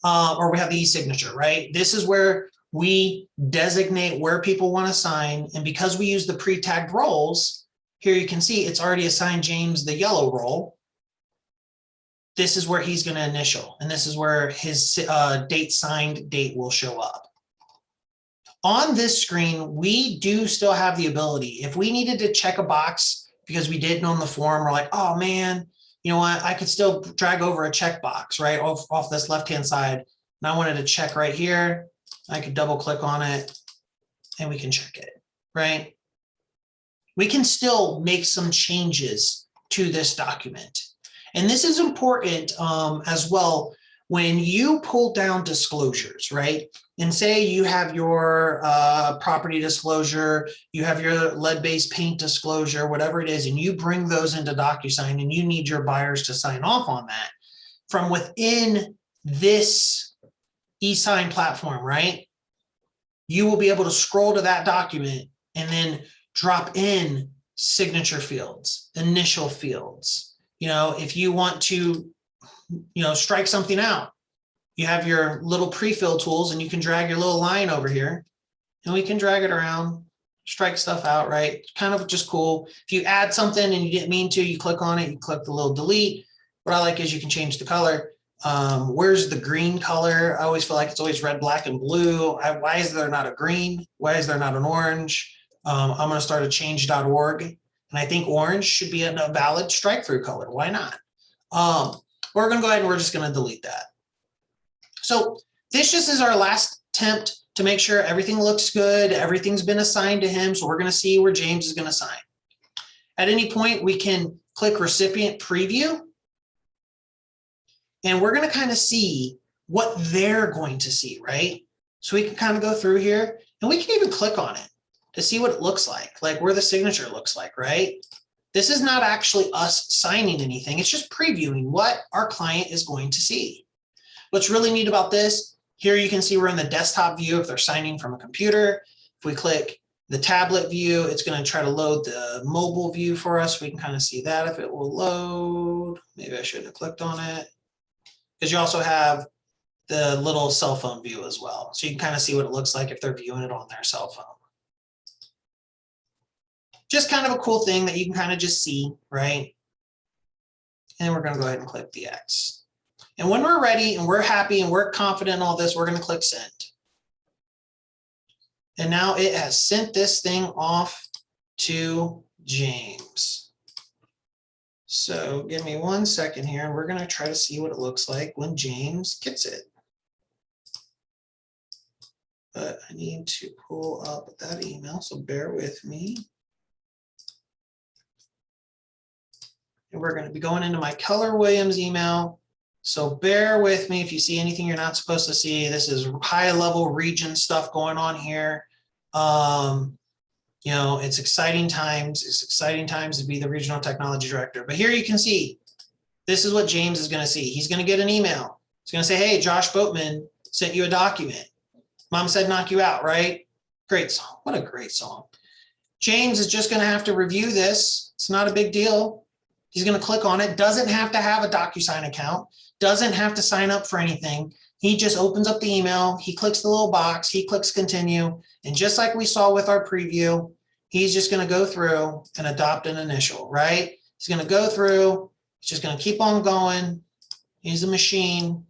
or we have the e-signature, right? This is where we designate where people want to sign. And because we use the pre-tagged roles, here you can see it's already assigned James the yellow role. This is where he's going to initial, and this is where his date signed date will show up. On this screen, we do still have the ability, if we needed to check a box because we didn't on the form, we're like, oh man, you know what, I could still drag over a checkbox, right, off this left-hand side. And I wanted to check right here. I could double click on it and we can check it, right? We can still make some changes to this document. And this is important as well when you pull down disclosures, right? And say you have your property disclosure, you have your lead-based paint disclosure, whatever it is, and you bring those into DocuSign and you need your buyers to sign off on that. From within this e-sign platform, right? You will be able to scroll to that document and then drop in signature fields, initial fields. If you want to, strike something out, you have your little pre-fill tools and you can drag your little line over here and we can drag it around, strike stuff out, right? Kind of just cool. If you add something and you didn't mean to, you click on it, you click the little delete. What I like is you can change the color. Where's the green color? I always feel like it's always red, black, and blue. Why is there not a green? Why is there not an orange? I'm going to start a change.org. And I think orange should be a valid strike through color. Why not? We're going to go ahead and we're just going to delete that. So this just is our last attempt to make sure everything looks good. Everything's been assigned to him. So we're going to see where James is going to sign. At any point, we can click Recipient Preview. And we're going to kind of see what they're going to see, right? So we can kind of go through here and we can even click on it to see what it looks like where the signature looks like, right? This is not actually us signing anything. It's just previewing what our client is going to see. What's really neat about this, here you can see we're in the desktop view if they're signing from a computer. If we click the tablet view, it's going to try to load the mobile view for us. We can kind of see that if it will load. Maybe I shouldn't have clicked on it. Because you also have the little cell phone view as well. So you can kind of see what it looks like if they're viewing it on their cell phone. Just kind of a cool thing that you can kind of just see, right? And we're going to go ahead and click the X. And when we're ready and we're happy and we're confident in all this, we're going to click send. And now it has sent this thing off to James. So give me 1 second here and we're going to try to see what it looks like when James gets it. But I need to pull up that email, so bear with me. And we're going to be going into my Keller Williams email. So bear with me if you see anything you're not supposed to see. This is high level region stuff going on here. You know, it's exciting times. It's exciting times to be the regional technology director. But here you can see, this is what James is going to see. He's going to get an email. It's going to say, hey, Josh Boatman sent you a document. Mom said knock you out, right? Great song. What a great song. James is just going to have to review this. It's not a big deal. He's going to click on it. Doesn't have to have a Docusign account. Doesn't have to sign up for anything. He just opens up the email. He clicks the little box. He clicks continue. And just like we saw with our preview, he's just going to go through and adopt an initial, right? He's going to go through. He's just going to keep on going. He's a machine.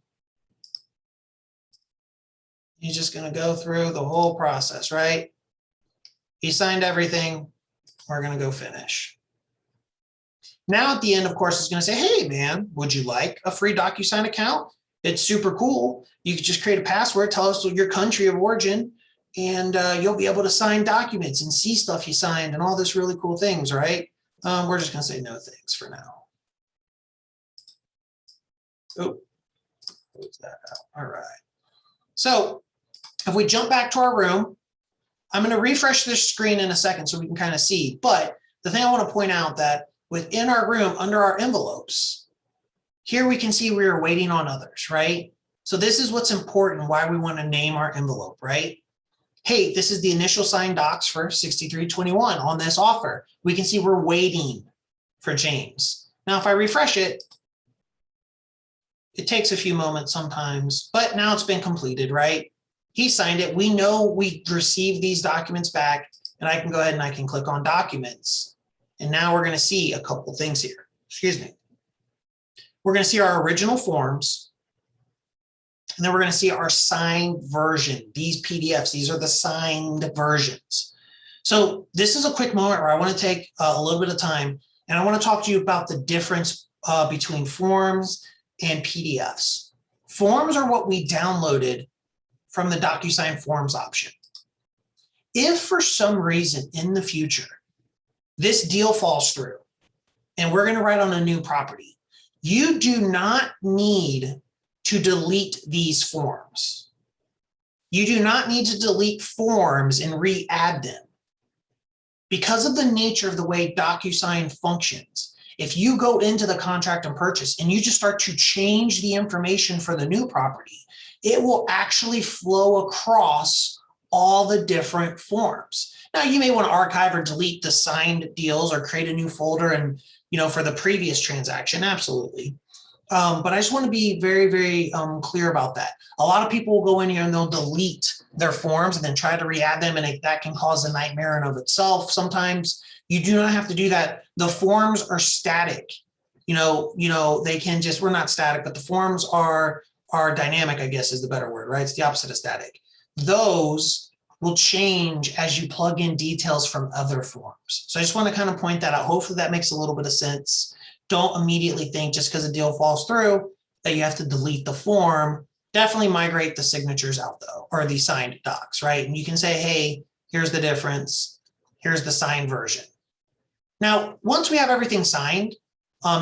He's just going to go through the whole process, right? He signed everything. We're going to go finish. Now at the end, of course, it's going to say, hey, man, would you like a free Docusign account? It's super cool. You can just create a password, tell us your country of origin, and you'll be able to sign documents and see stuff you signed and all this really cool things, right? We're just going to say no thanks for now. Oh, close that out. All right. So if we jump back to our room, I'm going to refresh this screen in a second so we can kind of see. But the thing I want to point out that within our room, under our envelopes, here we can see we are waiting on others, right? So this is what's important, why we want to name our envelope, right? Hey, this is the initial signed docs for 6321 on this offer. We can see we're waiting for James. Now, if I refresh it, it takes a few moments sometimes, but now it's been completed, right? He signed it. We know we received these documents back, and I can go ahead and I can click on documents. And now we're going to see a couple things here. Excuse me. We're going to see our original forms, and then we're going to see our signed version. These PDFs, these are the signed versions. So this is a quick moment where I want to take a little bit of time, and I want to talk to you about the difference between forms and PDFs. Forms are what we downloaded from the Docusign Forms option. If for some reason in the future, this deal falls through and we're going to write on a new property, you do not need to delete these forms. You do not need to delete forms and re-add them. Because of the nature of the way Docusign functions, if you go into the contract and purchase and you just start to change the information for the new property, it will actually flow across all the different forms. Now, you may want to archive or delete the signed deals or create a new folder and, for the previous transaction, absolutely. But I just want to be very, very clear about that. A lot of people will go in here and they'll delete their forms and then try to re-add them, and that can cause a nightmare in of itself. Sometimes you do not have to do that. The forms are static. They can just, we're not static, but the forms are dynamic, I guess is the better word, right? It's the opposite of static. Those will change as you plug in details from other forms. So I just want to kind of point that out. Hopefully that makes a little bit of sense. Don't immediately think just because a deal falls through that you have to delete the form. Definitely migrate the signatures out though, or the signed docs, right? And you can say, hey, here's the difference. Here's the signed version. Now, once we have everything signed,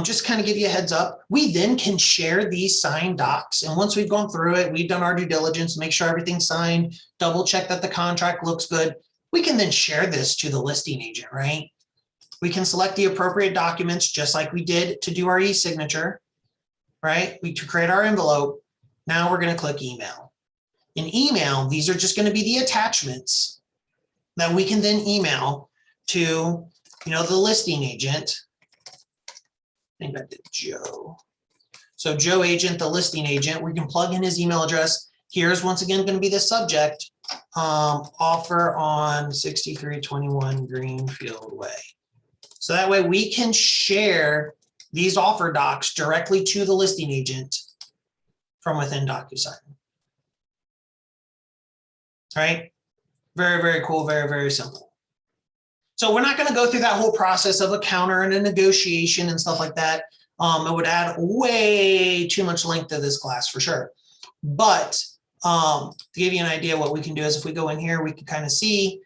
just kind of give you a heads up, we then can share these signed docs. And once we've gone through it, we've done our due diligence, make sure everything's signed, double check that the contract looks good. We can then share this to the listing agent, right? We can select the appropriate documents just like we did to do our e-signature, right? To create our envelope. Now we're going to click email. In email, these are just going to be the attachments that we can then email to, the listing agent. I think I did Joe. So Joe agent, the listing agent, we can plug in his email address. Here's once again going to be the subject, offer on 6321 Greenfield Way. So that way we can share these offer docs directly to the listing agent from within Docusign. Right? Very, very cool. Very, very simple. So we're not going to go through that whole process of a counter and a negotiation and stuff like that. It would add way too much length to this class for sure. But to give you an idea, what we can do is if we go in here, we can kind of see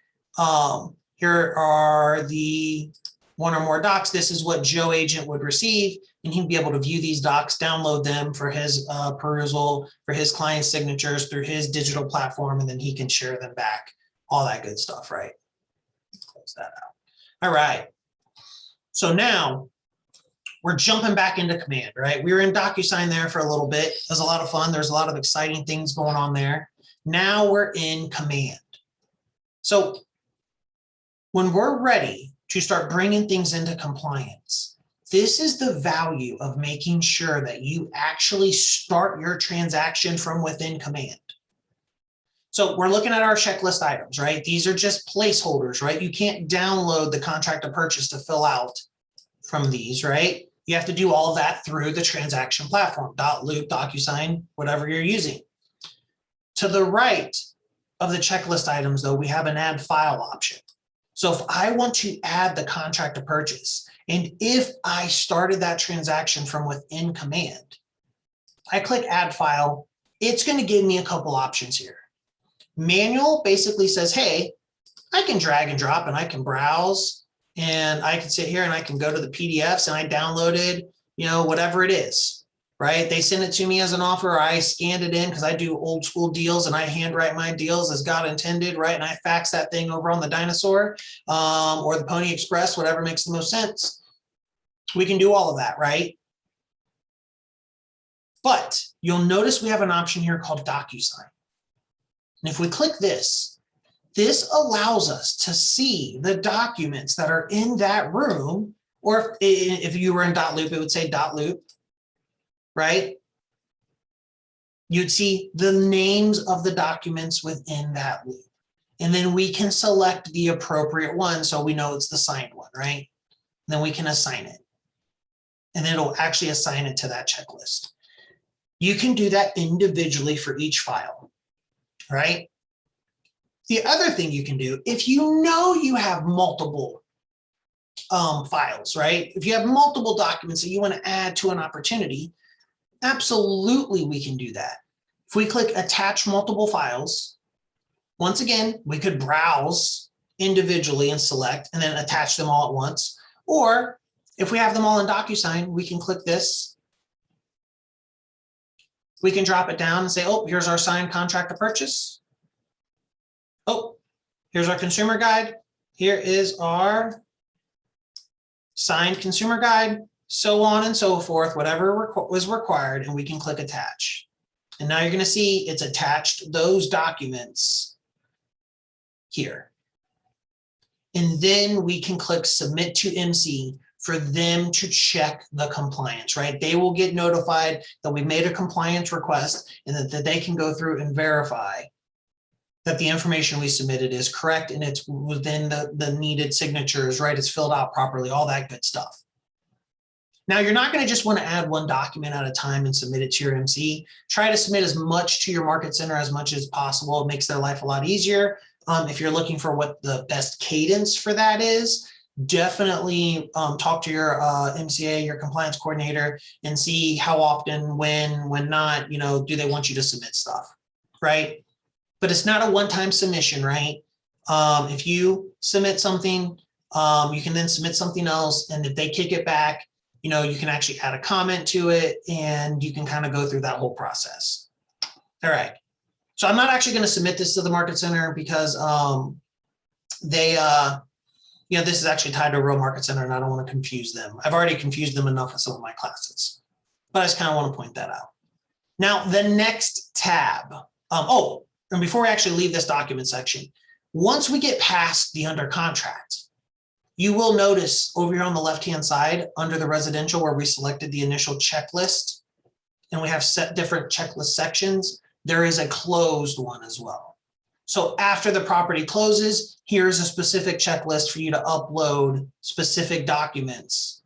here are the one or more docs. This is what Joe agent would receive, and he'd be able to view these docs, download them for his perusal, for his client signatures through his digital platform, and then he can share them back. All that good stuff, right? Close that out. All right. So now we're jumping back into Command, right? We were in Docusign there for a little bit. It was a lot of fun. There's a lot of exciting things going on there. Now we're in Command. So when we're ready to start bringing things into compliance, this is the value of making sure that you actually start your transaction from within Command. So we're looking at our checklist items, right? These are just placeholders, right? You can't download the contract of purchase to fill out from these, right? You have to do all of that through the transaction platform, .loop, Docusign, whatever you're using. To the right of the checklist items, though, we have an add file option. So if I want to add the contract of purchase, and if I started that transaction from within Command, I click add file, it's going to give me a couple options here. Manual basically says, hey, I can drag and drop and I can browse and I can sit here and I can go to the PDFs and I downloaded, whatever it is, right? They send it to me as an offer. I scanned it in because I do old school deals and I handwrite my deals as God intended, right? And I fax that thing over on the Dinosaur or the Pony Express, whatever makes the most sense. We can do all of that, right? But you'll notice we have an option here called Docusign. And if we click this, this allows us to see the documents that are in that room, or if you were in .loop, it would say .loop, right? You'd see the names of the documents within that loop. And then we can select the appropriate one so we know it's the signed one, right? And then we can assign it. And then it'll actually assign it to that checklist. You can do that individually for each file, right? The other thing you can do, if you know you have multiple files, right? If you have multiple documents that you want to add to an opportunity, absolutely we can do that. If we click attach multiple files, once again, we could browse individually and select and then attach them all at once. Or if we have them all in Docusign, we can click this. We can drop it down and say, oh, here's our signed contract of purchase. Oh, here's our consumer guide. Here is our signed consumer guide, so on and so forth, whatever was required, and we can click attach. And now you're going to see it's attached those documents here. And then we can click submit to MC for them to check the compliance, right? They will get notified that we made a compliance request and that they can go through and verify that the information we submitted is correct and it's within the needed signatures, right? It's filled out properly, all that good stuff. Now, you're not going to just want to add one document at a time and submit it to your MC. Try to submit as much to your market center as much as possible. It makes their life a lot easier. If you're looking for what the best cadence for that is, definitely talk to your MCA, your compliance coordinator, and see how often, when not, do they want you to submit stuff, right? But it's not a one-time submission, right? If you submit something, you can then submit something else, and if they kick it back, you can actually add a comment to it, and you can kind of go through that whole process. All right. So I'm not actually going to submit this to the Market Center because they this is actually tied to a real market center and I don't want to confuse them. I've already confused them enough in some of my classes, but I just kind of want to point that out. Now, the next tab. And before we actually leave this document section, once we get past the under contract, you will notice over here on the left-hand side under the residential where we selected the initial checklist and we have set different checklist sections, there is a closed one as well. So after the property closes, here's a specific checklist for you to upload specific documents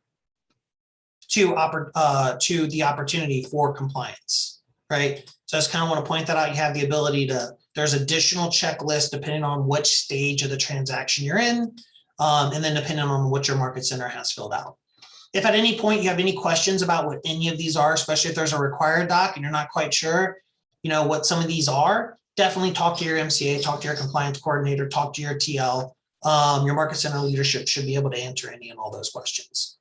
to the opportunity for compliance, right? So I just kind of want to point that out. You have the ability to, there's additional checklists depending on which stage of the transaction you're in, and then depending on what your market center has filled out. If at any point you have any questions about what any of these are, especially if there's a required doc and you're not quite sure, what some of these are, definitely talk to your MCA, talk to your compliance coordinator, talk to your TL. Your market center leadership should be able to answer any and all those questions.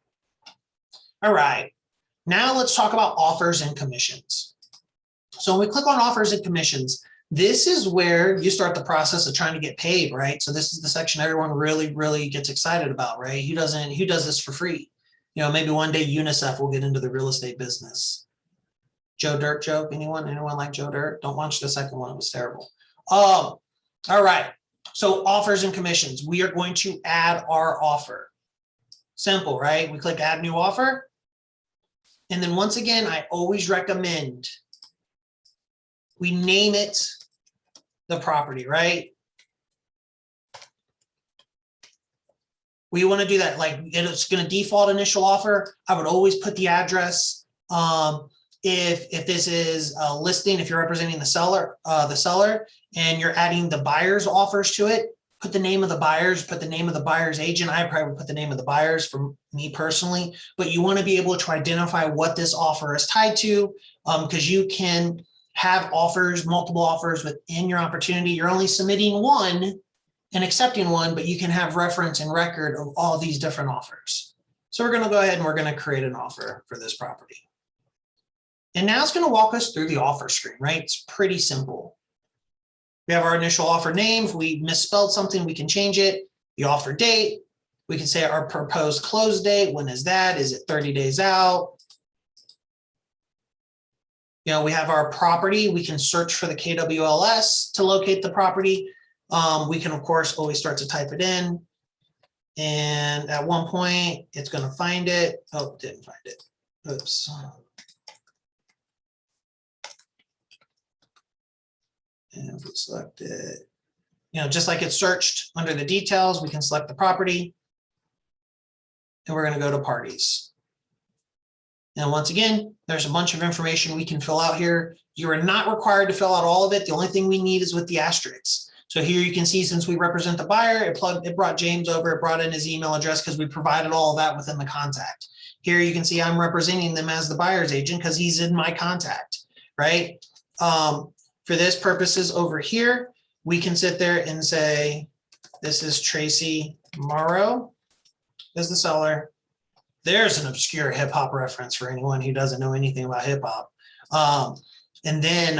All right, now let's talk about offers and commissions. So when we click on offers and commissions, this is where you start the process of trying to get paid, right? So this is the section everyone really, really gets excited about, right? Who does this for free? Maybe one day UNICEF will get into the real estate business. Joe Dirt joke, anyone like Joe Dirt? Don't watch the second one, it was terrible. All right, so offers and commissions. We are going to add our offer. Simple, right? We click add new offer. And then once again, I always recommend we name it the property, right? We want to do that, like it's going to default initial offer. I would always put the address. If this is a listing, if you're representing the seller, and you're adding the buyer's offers to it, put the name of the buyers, put the name of the buyer's agent. I probably would put the name of the buyers for me personally, but you want to be able to identify what this offer is tied to, because you can have offers, multiple offers within your opportunity. You're only submitting one and accepting one, but you can have reference and record of all these different offers. So we're going to go ahead and we're going to create an offer for this property. And now it's going to walk us through the offer screen, right? It's pretty simple. We have our initial offer name. If we misspelled something, we can change it. The offer date, we can say our proposed close date. When is that? Is it 30 days out? We have our property. We can search for the KWLS to locate the property. We can, of course, always start to type it in. And at one point, it's going to find it. Oh, it didn't find it. Oops. And if we select it, just like it's searched under the details, we can select the property. And we're going to go to parties. And once again, there's a bunch of information we can fill out here. You are not required to fill out all of it. The only thing we need is with the asterisks. So here you can see, since we represent the buyer, it brought James over, it brought in his email address because we provided all of that within the contact. Here you can see I'm representing them as the buyer's agent because he's in my contact, right? For this purposes over here, we can sit there and say, this is Tracy Morrow as the seller. There's an obscure hip hop reference for anyone who doesn't know anything about hip hop. And then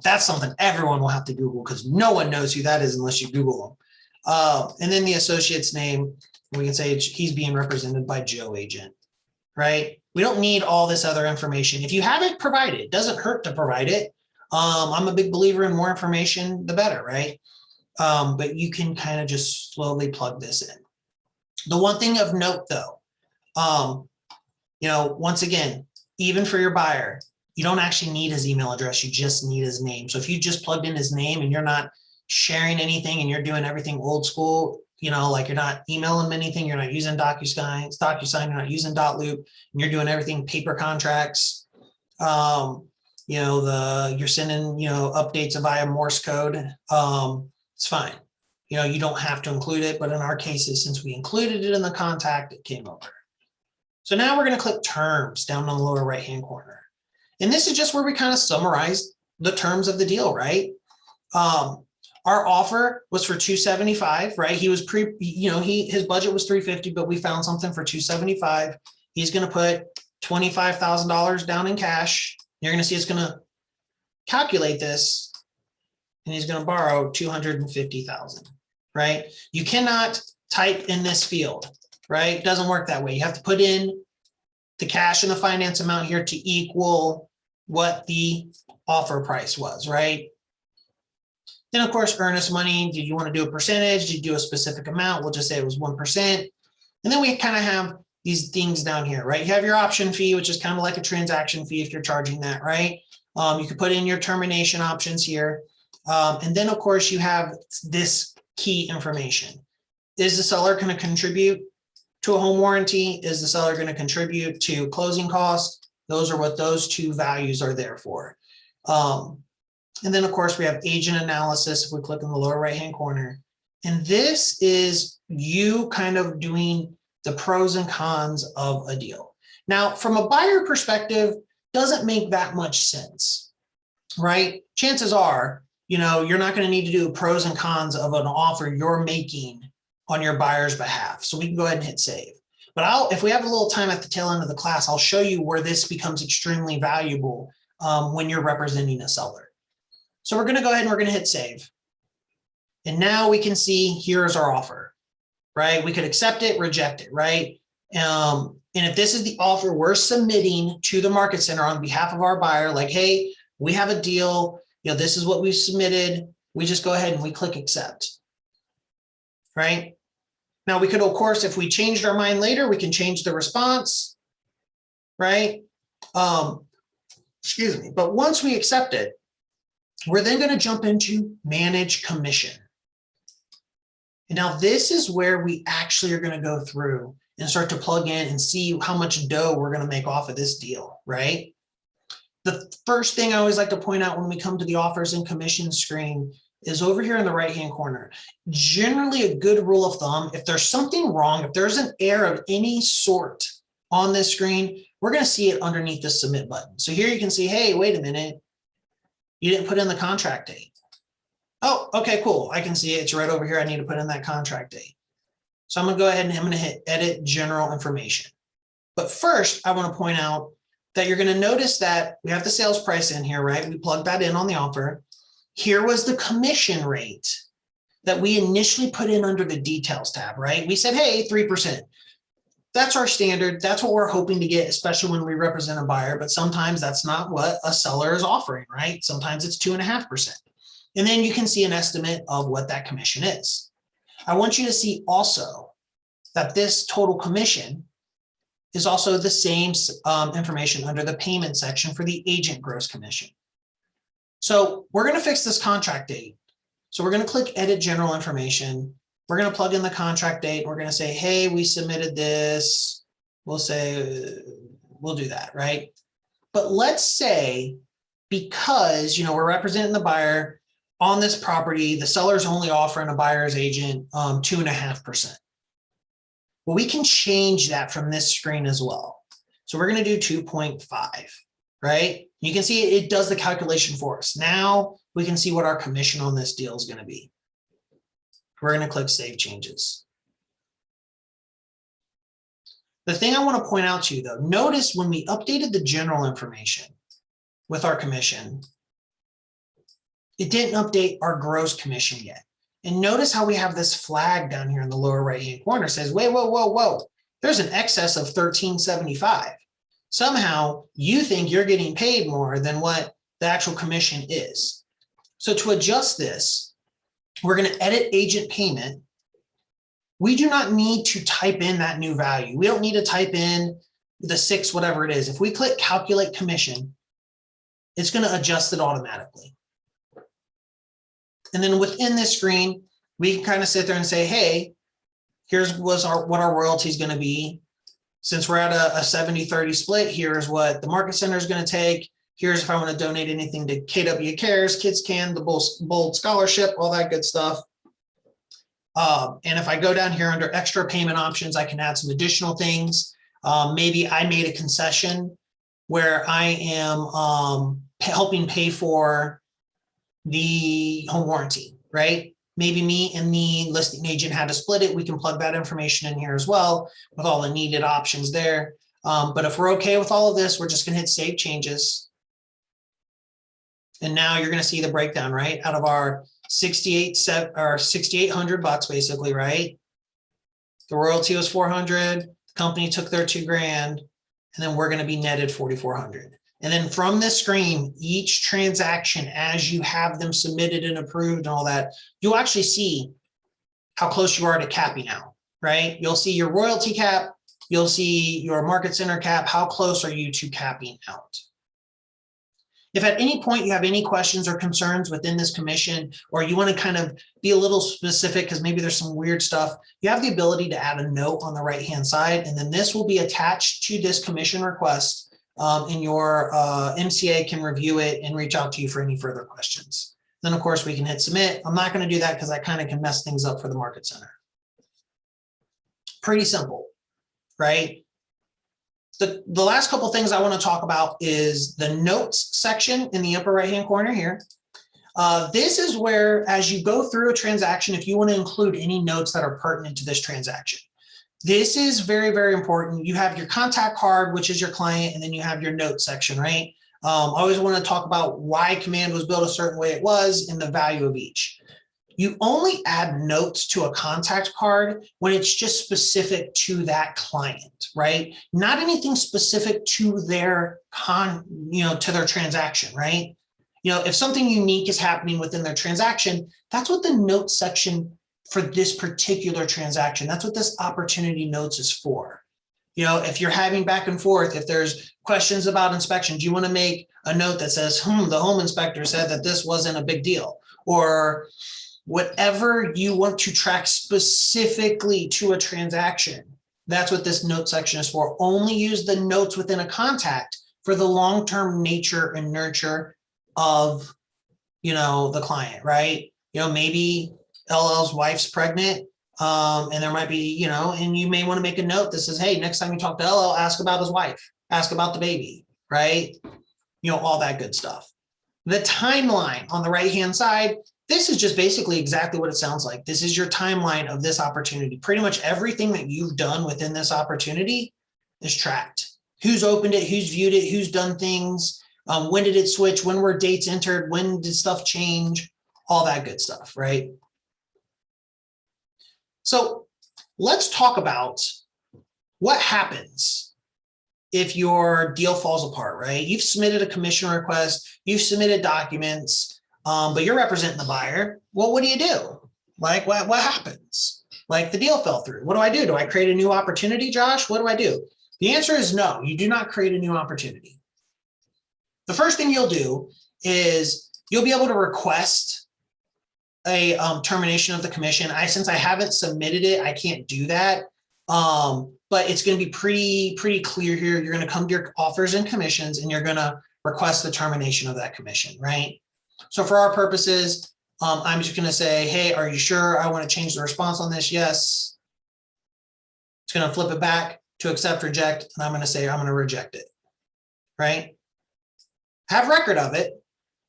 that's something everyone will have to Google because no one knows who that is unless you Google them. And then the associate's name, we can say he's being represented by Joe Agent, right? We don't need all this other information. If you have it provided, it doesn't hurt to provide it. I'm a big believer in more information, the better, right? But you can kind of just slowly plug this in. The one thing of note though, once again, even for your buyer, you don't actually need his email address. You just need his name. So if you just plugged in his name and you're not sharing anything and you're doing everything old school, like you're not emailing him anything, you're not using Docusign, you're not using .loop, and you're doing everything paper contracts. You're sending, updates via Morse code. It's fine. You don't have to include it, but in our cases, since we included it in the contact, it came over. So now we're going to click terms down on the lower right-hand corner. And this is just where we kind of summarize the terms of the deal, right? Our offer was for $275, right? He was his budget was $350, but we found something for $275. He's going to put $25,000 down in cash. You're going to see it's going to calculate this, and he's going to borrow $250,000, right? You cannot type in this field, right? It doesn't work that way. You have to put in the cash and the finance amount here to equal what the offer price was, right? Then of course, earnest money. Did you want to do a percentage? Did you do a specific amount? We'll just say it was 1%. And then we kind of have these things down here, right? You have your option fee, which is kind of like a transaction fee if you're charging that, right? You can put in your termination options here. And then of course you have this key information. Is the seller going to contribute to a home warranty? Is the seller going to contribute to closing costs? Those are what those two values are there for. And then of course we have agent analysis. If we click in the lower right-hand corner, and this is you kind of doing the pros and cons of a deal. Now, from a buyer perspective, doesn't make that much sense, right? Chances are, you're not going to need to do pros and cons of an offer you're making on your buyer's behalf. So we can go ahead and hit save. But if we have a little time at the tail end of the class, I'll show you where this becomes extremely valuable when you're representing a seller. So we're going to go ahead and we're going to hit save. And now we can see here's our offer, right? We could accept it, reject it, right? And if this is the offer we're submitting to the market center on behalf of our buyer, like, hey, we have a deal, this is what we've submitted. We just go ahead and we click accept, right? Now we could, of course, if we changed our mind later, we can change the response, right? Excuse me. But once we accept it, we're then going to jump into manage commission. And now this is where we actually are going to go through and start to plug in and see how much dough we're going to make off of this deal, right? The first thing I always like to point out when we come to the offers and commission screen is over here in the right-hand corner. Generally a good rule of thumb, if there's something wrong, if there's an error of any sort on this screen, we're going to see it underneath the submit button. So here you can see, hey, wait a minute, you didn't put in the contract date. Oh, okay, cool. I can see it. It's right over here. I need to put in that contract date. So I'm going to go ahead and I'm going to hit edit general information. But first, I want to point out that you're going to notice that we have the sales price in here, right? We plugged that in on the offer. Here was the commission rate that we initially put in under the details tab, right? We said, hey, 3%. That's our standard. That's what we're hoping to get, especially when we represent a buyer. But sometimes that's not what a seller is offering, right? Sometimes it's 2.5%. And then you can see an estimate of what that commission is. I want you to see also that this total commission is also the same information under the payment section for the agent gross commission. So we're going to fix this contract date. So we're going to click edit general information. We're going to plug in the contract date. We're going to say, hey, we submitted this. We'll say, we'll do that, right? But let's say, because, we're representing the buyer on this property, the seller's only offering a buyer's agent 2.5%. Well, we can change that from this screen as well. So we're going to do 2.5, right? You can see it does the calculation for us. Now we can see what our commission on this deal is going to be. We're going to click Save Changes. The thing I want to point out to you, though, notice when we updated the general information with our commission, it didn't update our gross commission yet. And notice how we have this flag down here in the lower right-hand corner. It says, wait, whoa. There's an excess of $13.75. Somehow you think you're getting paid more than what the actual commission is. So to adjust this, we're going to edit agent payment. We do not need to type in that new value. We don't need to type in the 6, whatever it is. If we click calculate commission, it's going to adjust it automatically. And then within this screen, we can kind of sit there and say, hey, here's what our royalty is going to be. Since we're at a 70-30 split, here's what the market center is going to take. Here's if I want to donate anything to KW Cares, Kids Can, the Bold Scholarship, all that good stuff. And if I go down here under extra payment options, I can add some additional things. Maybe I made a concession where I am helping pay for the home warranty, right? Maybe me and the listing agent had to split it. We can plug that information in here as well with all the needed options there. But if we're okay with all of this, we're just going to hit Save Changes. And now you're going to see the breakdown, right? Out of our 6,800 bucks, basically, right? The royalty was 400. The company took their $2,000, and then we're going to be netted 4,400. And then from this screen, each transaction, as you have them submitted and approved and all that, you'll actually see how close you are to capping out, right? You'll see your royalty cap, you'll see your market center cap, how close are you to capping out? If at any point you have any questions or concerns within this commission, or you want to kind of be a little specific because maybe there's some weird stuff, you have the ability to add a note on the right-hand side, and then this will be attached to this commission request, and your MCA can review it and reach out to you for any further questions. Then, of course, we can hit submit. I'm not going to do that because I kind of can mess things up for the market center. Pretty simple, right? The last couple things I want to talk about is the notes section in the upper right-hand corner here. This is where, as you go through a transaction, if you want to include any notes that are pertinent to this transaction, this is very, very important. You have your contact card, which is your client, and then you have your notes section, right? I always want to talk about why command was built a certain way it was and the value of each. You only add notes to a contact card when it's just specific to that client, right? Not anything specific to their to their transaction, right? If something unique is happening within their transaction, that's what the notes section for this particular transaction, that's what this opportunity notes is for. If you're having back and forth, if there's questions about inspections, you want to make a note that says, the home inspector said that this wasn't a big deal, or whatever you want to track specifically to a transaction. That's what this note section is for. Only use the notes within a contact for the long-term nature and nurture of, the client, right? Maybe LL's wife's pregnant, and there might be, and you may want to make a note that says, hey, next time you talk to LL, ask about his wife, ask about the baby, right? All that good stuff. The timeline on the right-hand side, this is just basically exactly what it sounds like. This is your timeline of this opportunity. Pretty much everything that you've done within this opportunity is tracked. Who's opened it, who's viewed it, who's done things, when did it switch, when were dates entered, when did stuff change, all that good stuff, right? So let's talk about what happens if your deal falls apart, right? You've submitted a commission request, you've submitted documents, but you're representing the buyer. Well, what do you do? Like, what happens? Like, the deal fell through. What do I do? Do I create a new opportunity, Josh? What do I do? The answer is no, you do not create a new opportunity. The first thing you'll do is you'll be able to request a termination of the commission. Since I haven't submitted it, I can't do that. But it's going to be pretty clear here. You're going to come to your offers and commissions, and you're going to request the termination of that commission, right? So for our purposes, I'm just going to say, hey, are you sure I want to change the response on this? Yes. It's going to flip it back to accept, reject, and I'm going to say I'm going to reject it, right? Have record of it.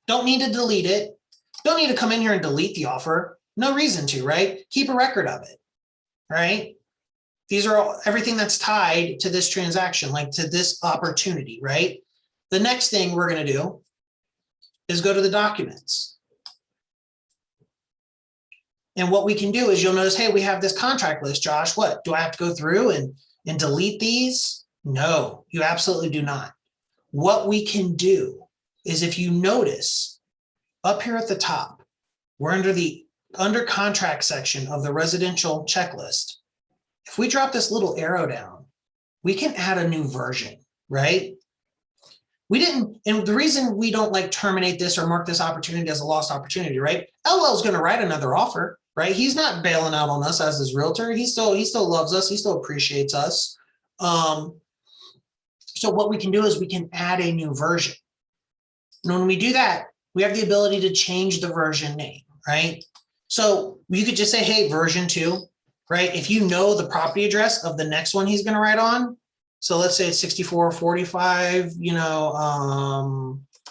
Don't need to delete it. Don't need to come in here and delete the offer. No reason to, right? Keep a record of it, right? These are everything that's tied to this transaction, like to this opportunity, right? The next thing we're going to do is go to the documents. And what we can do is you'll notice, hey, we have this contract list, Josh. What, do I have to go through and delete these? No, you absolutely do not. What we can do is, if you notice up here at the top, we're under the under contract section of the residential checklist. If we drop this little arrow down, we can add a new version, right? And the reason we don't like terminate this or mark this opportunity as a lost opportunity, right? LL is going to write another offer, right? He's not bailing out on us as his realtor. He still loves us. He still appreciates us. So what we can do is we can add a new version. And when we do that, we have the ability to change the version name, right? So you could just say, hey, version 2, right? If you know the property address of the next one he's going to write on, so let's say it's 6445,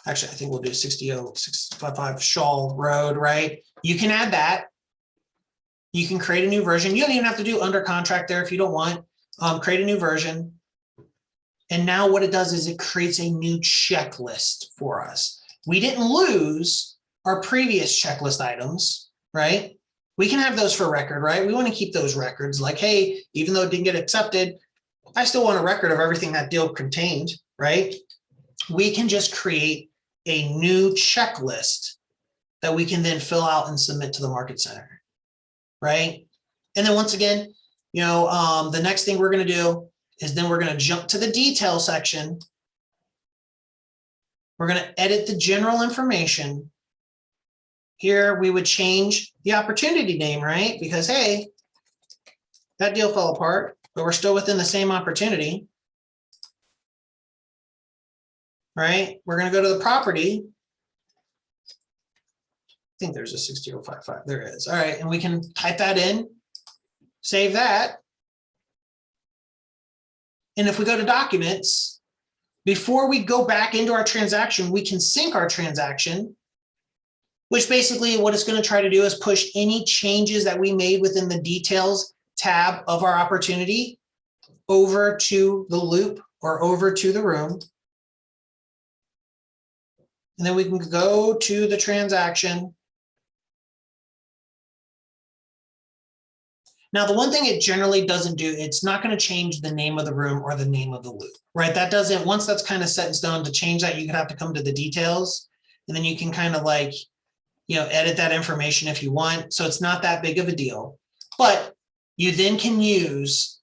actually, I think we'll do 60655 Shaw Road, right? You can add that. You can create a new version. You don't even have to do under contract there if you don't want. Create a new version. And now what it does is it creates a new checklist for us. We didn't lose our previous checklist items, right? We can have those for record, right? We want to keep those records like, hey, even though it didn't get accepted, I still want a record of everything that deal contained, right? We can just create a new checklist that we can then fill out and submit to the Market Center, right? And then once again, the next thing we're going to do is then we're going to jump to the detail section. We're going to edit the general information. Here we would change the opportunity name, right? Because, hey, that deal fell apart, but we're still within the same opportunity, right? We're going to go to the property. I think there's a 60055. There is. All right. And we can type that in, save that. And if we go to documents, before we go back into our transaction, we can sync our transaction, which basically what it's going to try to do is push any changes that we made within the details tab of our opportunity over to the loop or over to the room. And then we can go to the transaction. Now, the one thing it generally doesn't do, it's not going to change the name of the room or the name of the loop, right? That doesn't, once that's kind of set in stone, to change that, you could have to come to the details, and then you can kind of like, edit that information if you want. So it's not that big of a deal, but you then can use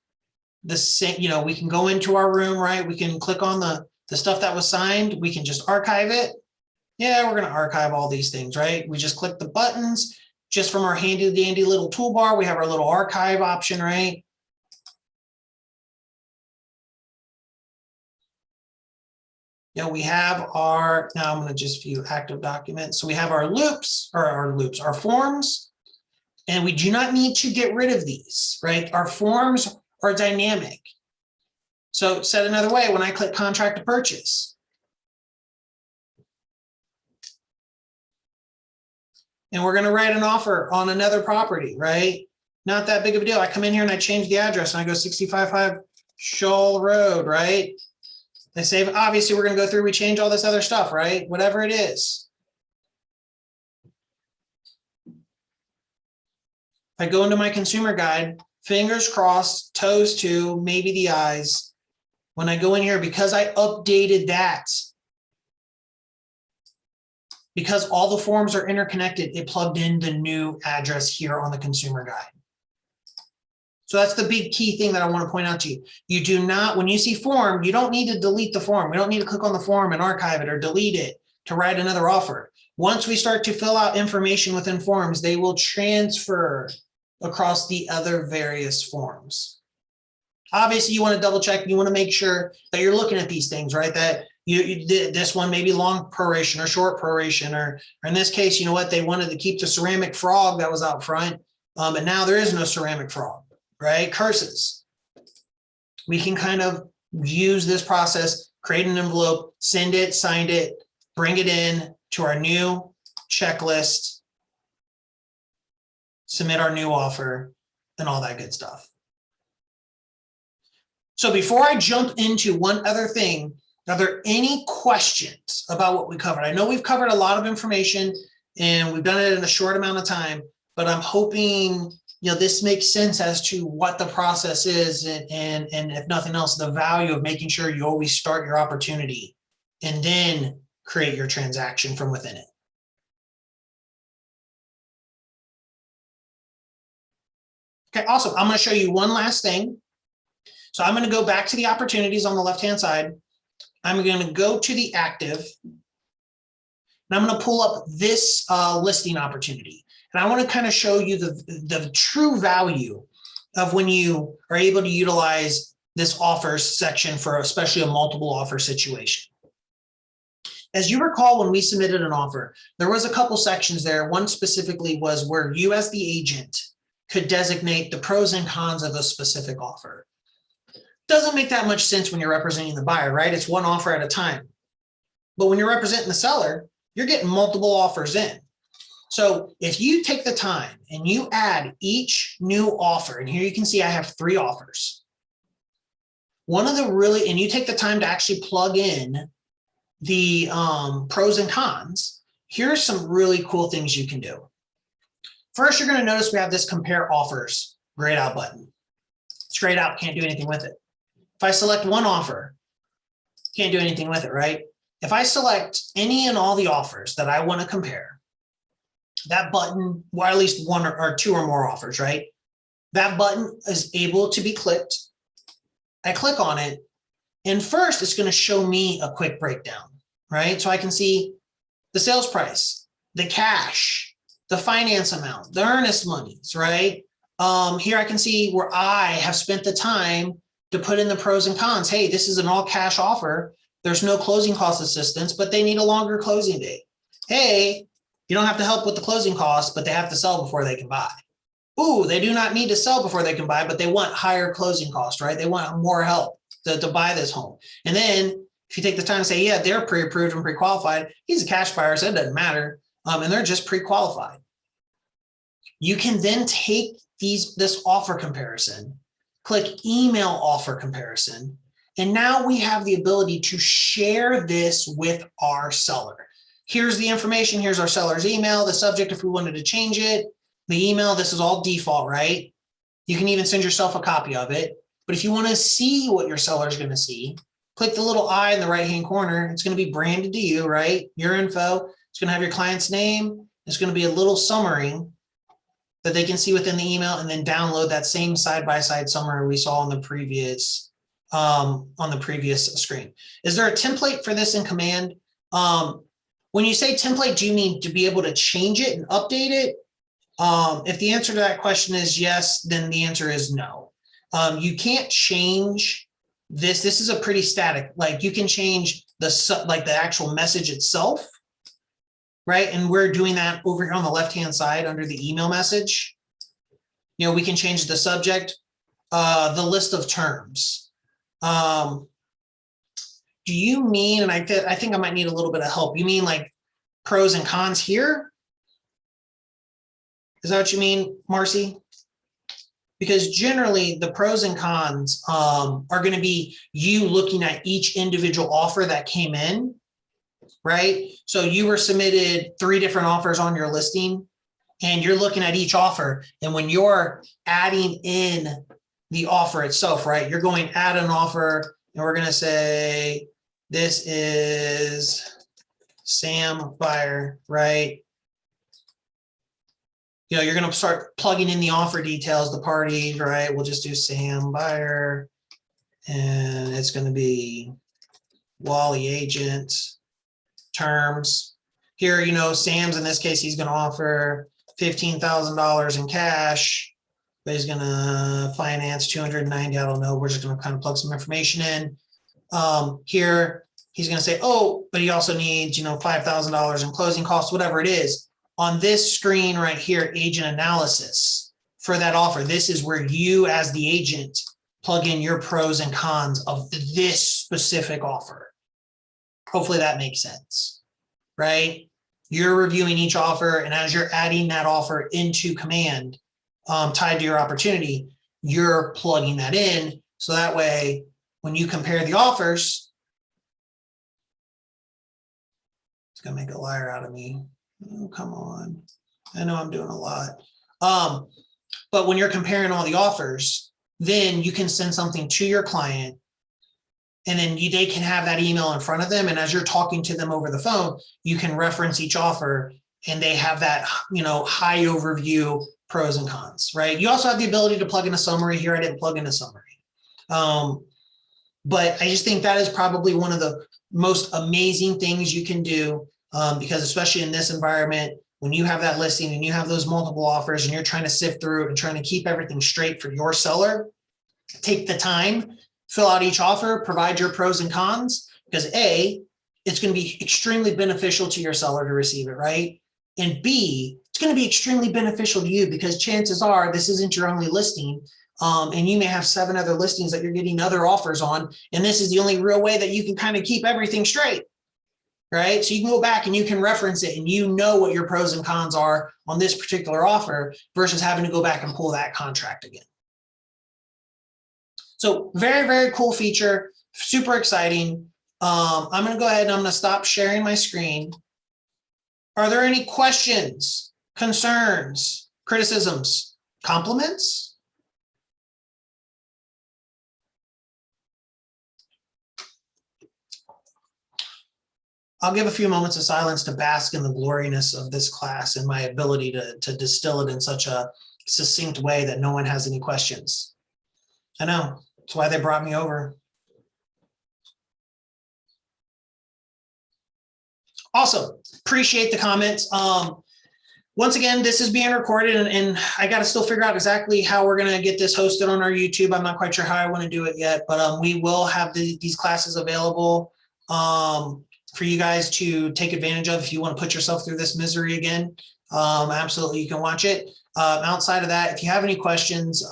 the same, we can go into our room, right? We can click on the stuff that was signed. We can just archive it. Yeah, we're going to archive all these things, right? We just click the buttons. Just from our handy dandy little toolbar, we have our little archive option, right? We have our, now I'm going to just view active documents. So we have our loops, our forms, and we do not need to get rid of these, right? Our forms are dynamic. So said another way, when I click contract to purchase, and we're going to write an offer on another property, right? Not that big of a deal. I come in here and I change the address and I go 655 Shoal Road, right? They say, obviously, we're going to go through, we change all this other stuff, right? Whatever it is. If I go into my consumer guide, fingers crossed, toes too, maybe the eyes. When I go in here, because I updated that, because all the forms are interconnected, it plugged in the new address here on the consumer guide. So that's the big key thing that I want to point out to you. You do not, when you see form, you don't need to delete the form. We don't need to click on the form and archive it or delete it to write another offer. Once we start to fill out information within forms, they will transfer across the other various forms. Obviously, you want to double check. You want to make sure that you're looking at these things, right? That you did this one, maybe long proration or short proration, or in this case, you know what? They wanted to keep the ceramic frog that was out front, and now there is no ceramic frog, right? Curses. We can kind of use this process, create an envelope, send it, signed it, bring it in to our new checklist, submit our new offer, and all that good stuff. So before I jump into one other thing, are there any questions about what we covered? I know we've covered a lot of information and we've done it in a short amount of time, but I'm hoping this makes sense as to what the process is and if nothing else, the value of making sure you always start your opportunity and then create your transaction from within it. Okay, awesome. I'm going to show you one last thing. So I'm going to go back to the opportunities on the left-hand side. I'm going to go to the active, and I'm going to pull up this listing opportunity. And I want to kind of show you the true value of when you are able to utilize this offers section for especially a multiple offer situation. As you recall, when we submitted an offer, there was a couple sections there. One specifically was where you as the agent could designate the pros and cons of a specific offer. Doesn't make that much sense when you're representing the buyer, right? It's one offer at a time. But when you're representing the seller, you're getting multiple offers in. So if you take the time and you add each new offer, and here you can see I have 3 offers. One of the really, and you take the time to actually plug in the pros and cons, here's some really cool things you can do. First, you're going to notice we have this compare offers grayed out button. It's grayed out, can't do anything with it. If I select one offer, can't do anything with it, right? If I select any and all the offers that I want to compare, that button, well, at least one or two or more offers, right? That button is able to be clicked. I click on it, and first it's going to show me a quick breakdown, right? So I can see the sales price, the cash, the finance amount, the earnest monies, right? Here I can see where I have spent the time to put in the pros and cons. Hey, this is an all cash offer. There's no closing cost assistance, but they need a longer closing date. Hey, you don't have to help with the closing costs, but they have to sell before they can buy. Ooh, they do not need to sell before they can buy, but they want higher closing costs, right? They want more help to buy this home. And then if you take the time to say, yeah, they're pre-approved and pre-qualified, he's a cash buyer, so it doesn't matter. And they're just pre-qualified. You can then take this offer comparison, click email offer comparison, and now we have the ability to share this with our seller. Here's the information. Here's our seller's email, the subject if we wanted to change it. The email, this is all default, right? You can even send yourself a copy of it. But if you want to see what your seller is going to see, click the little eye in the right-hand corner. It's going to be branded to you, right? Your info. It's going to have your client's name. It's going to be a little summary that they can see within the email, and then download that same side-by-side summary we saw on the previous screen. Is there a template for this in Command? When you say template, do you mean to be able to change it and update it? If the answer to that question is yes, then the answer is no. You can't change this. This is a pretty static, like you can change the actual message itself, right? And we're doing that over here on the left-hand side under the email message. You know, we can change the subject, the list of terms. Do you mean, and I think I might need a little bit of help. You mean like pros and cons here? Is that what you mean, Marcy? Because generally the pros and cons are going to be you looking at each individual offer that came in, right? So you were submitted 3 different offers on your listing, and you're looking at each offer. And when you're adding in the offer itself, right, you're going add an offer, and we're going to say, this is Sam Buyer, right? You know, you're going to start plugging in the offer details, the party, right? We'll just do Sam Buyer, and it's going to be Wally agent terms. Here, you know, Sam's in this case, he's going to offer $15,000 in cash, but he's going to finance 290. I don't know. We're just going to kind of plug some information in. Here, he's going to say, oh, but he also needs, you know, $5,000 in closing costs, whatever it is. On this screen right here, agent analysis for that offer, this is where you as the agent plug in your pros and cons of this specific offer. Hopefully that makes sense, right? You're reviewing each offer, and as you're adding that offer into Command tied to your opportunity, you're plugging that in. So that way, when you compare the offers, it's going to make a liar out of me. Oh, come on. I know I'm doing a lot. But when you're comparing all the offers, then you can send something to your client, and then they can have that email in front of them. And as you're talking to them over the phone, you can reference each offer, and they have that, you know, high overview pros and cons, right? You also have the ability to plug in a summary. Here I didn't plug in a summary. But I just think that is probably one of the most amazing things you can do. Because especially in this environment, when you have that listing and you have those multiple offers and you're trying to sift through and trying to keep everything straight for your seller, take the time, fill out each offer, provide your pros and cons, because A, it's going to be extremely beneficial to your seller to receive it, right? And B, it's going to be extremely beneficial to you because chances are this isn't your only listing. And you may have 7 other listings that you're getting other offers on. And this is the only real way that you can kind of keep everything straight. Right? So you can go back and you can reference it, and you know what your pros and cons are on this particular offer versus having to go back and pull that contract again. So very, very cool feature, super exciting. I'm going to go ahead and I'm going to stop sharing my screen. Are there any questions, concerns, criticisms, compliments? I'll give a few moments of silence to bask in the gloriness of this class and my ability to distill it in such a succinct way that no one has any questions. I know, that's why they brought me over. Awesome, appreciate the comments. Once again, this is being recorded and I got to still figure out exactly how we're going to get this hosted on our YouTube. I'm not quite sure how I want to do it yet, but we will have these classes available for you guys to take advantage of if you want to put yourself through this misery again. Absolutely, you can watch it. Outside of that, if you have any questions,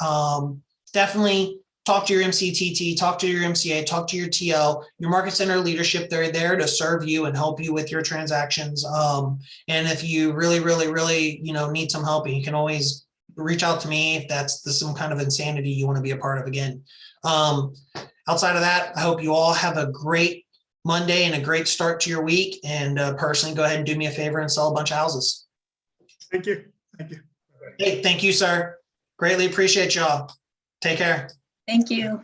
definitely talk to your MCTT, talk to your MCA, talk to your TL, your market center leadership. They're there to serve you and help you with your transactions. And if you really, need some help, you can always reach out to me if that's some kind of insanity you want to be a part of again. Outside of that, I hope you all have a great Monday and a great start to your week. And personally, go ahead and do me a favor and sell a bunch of houses. Thank you. Thank you. Hey, thank you, sir. Greatly appreciate y'all. Take care. Thank you.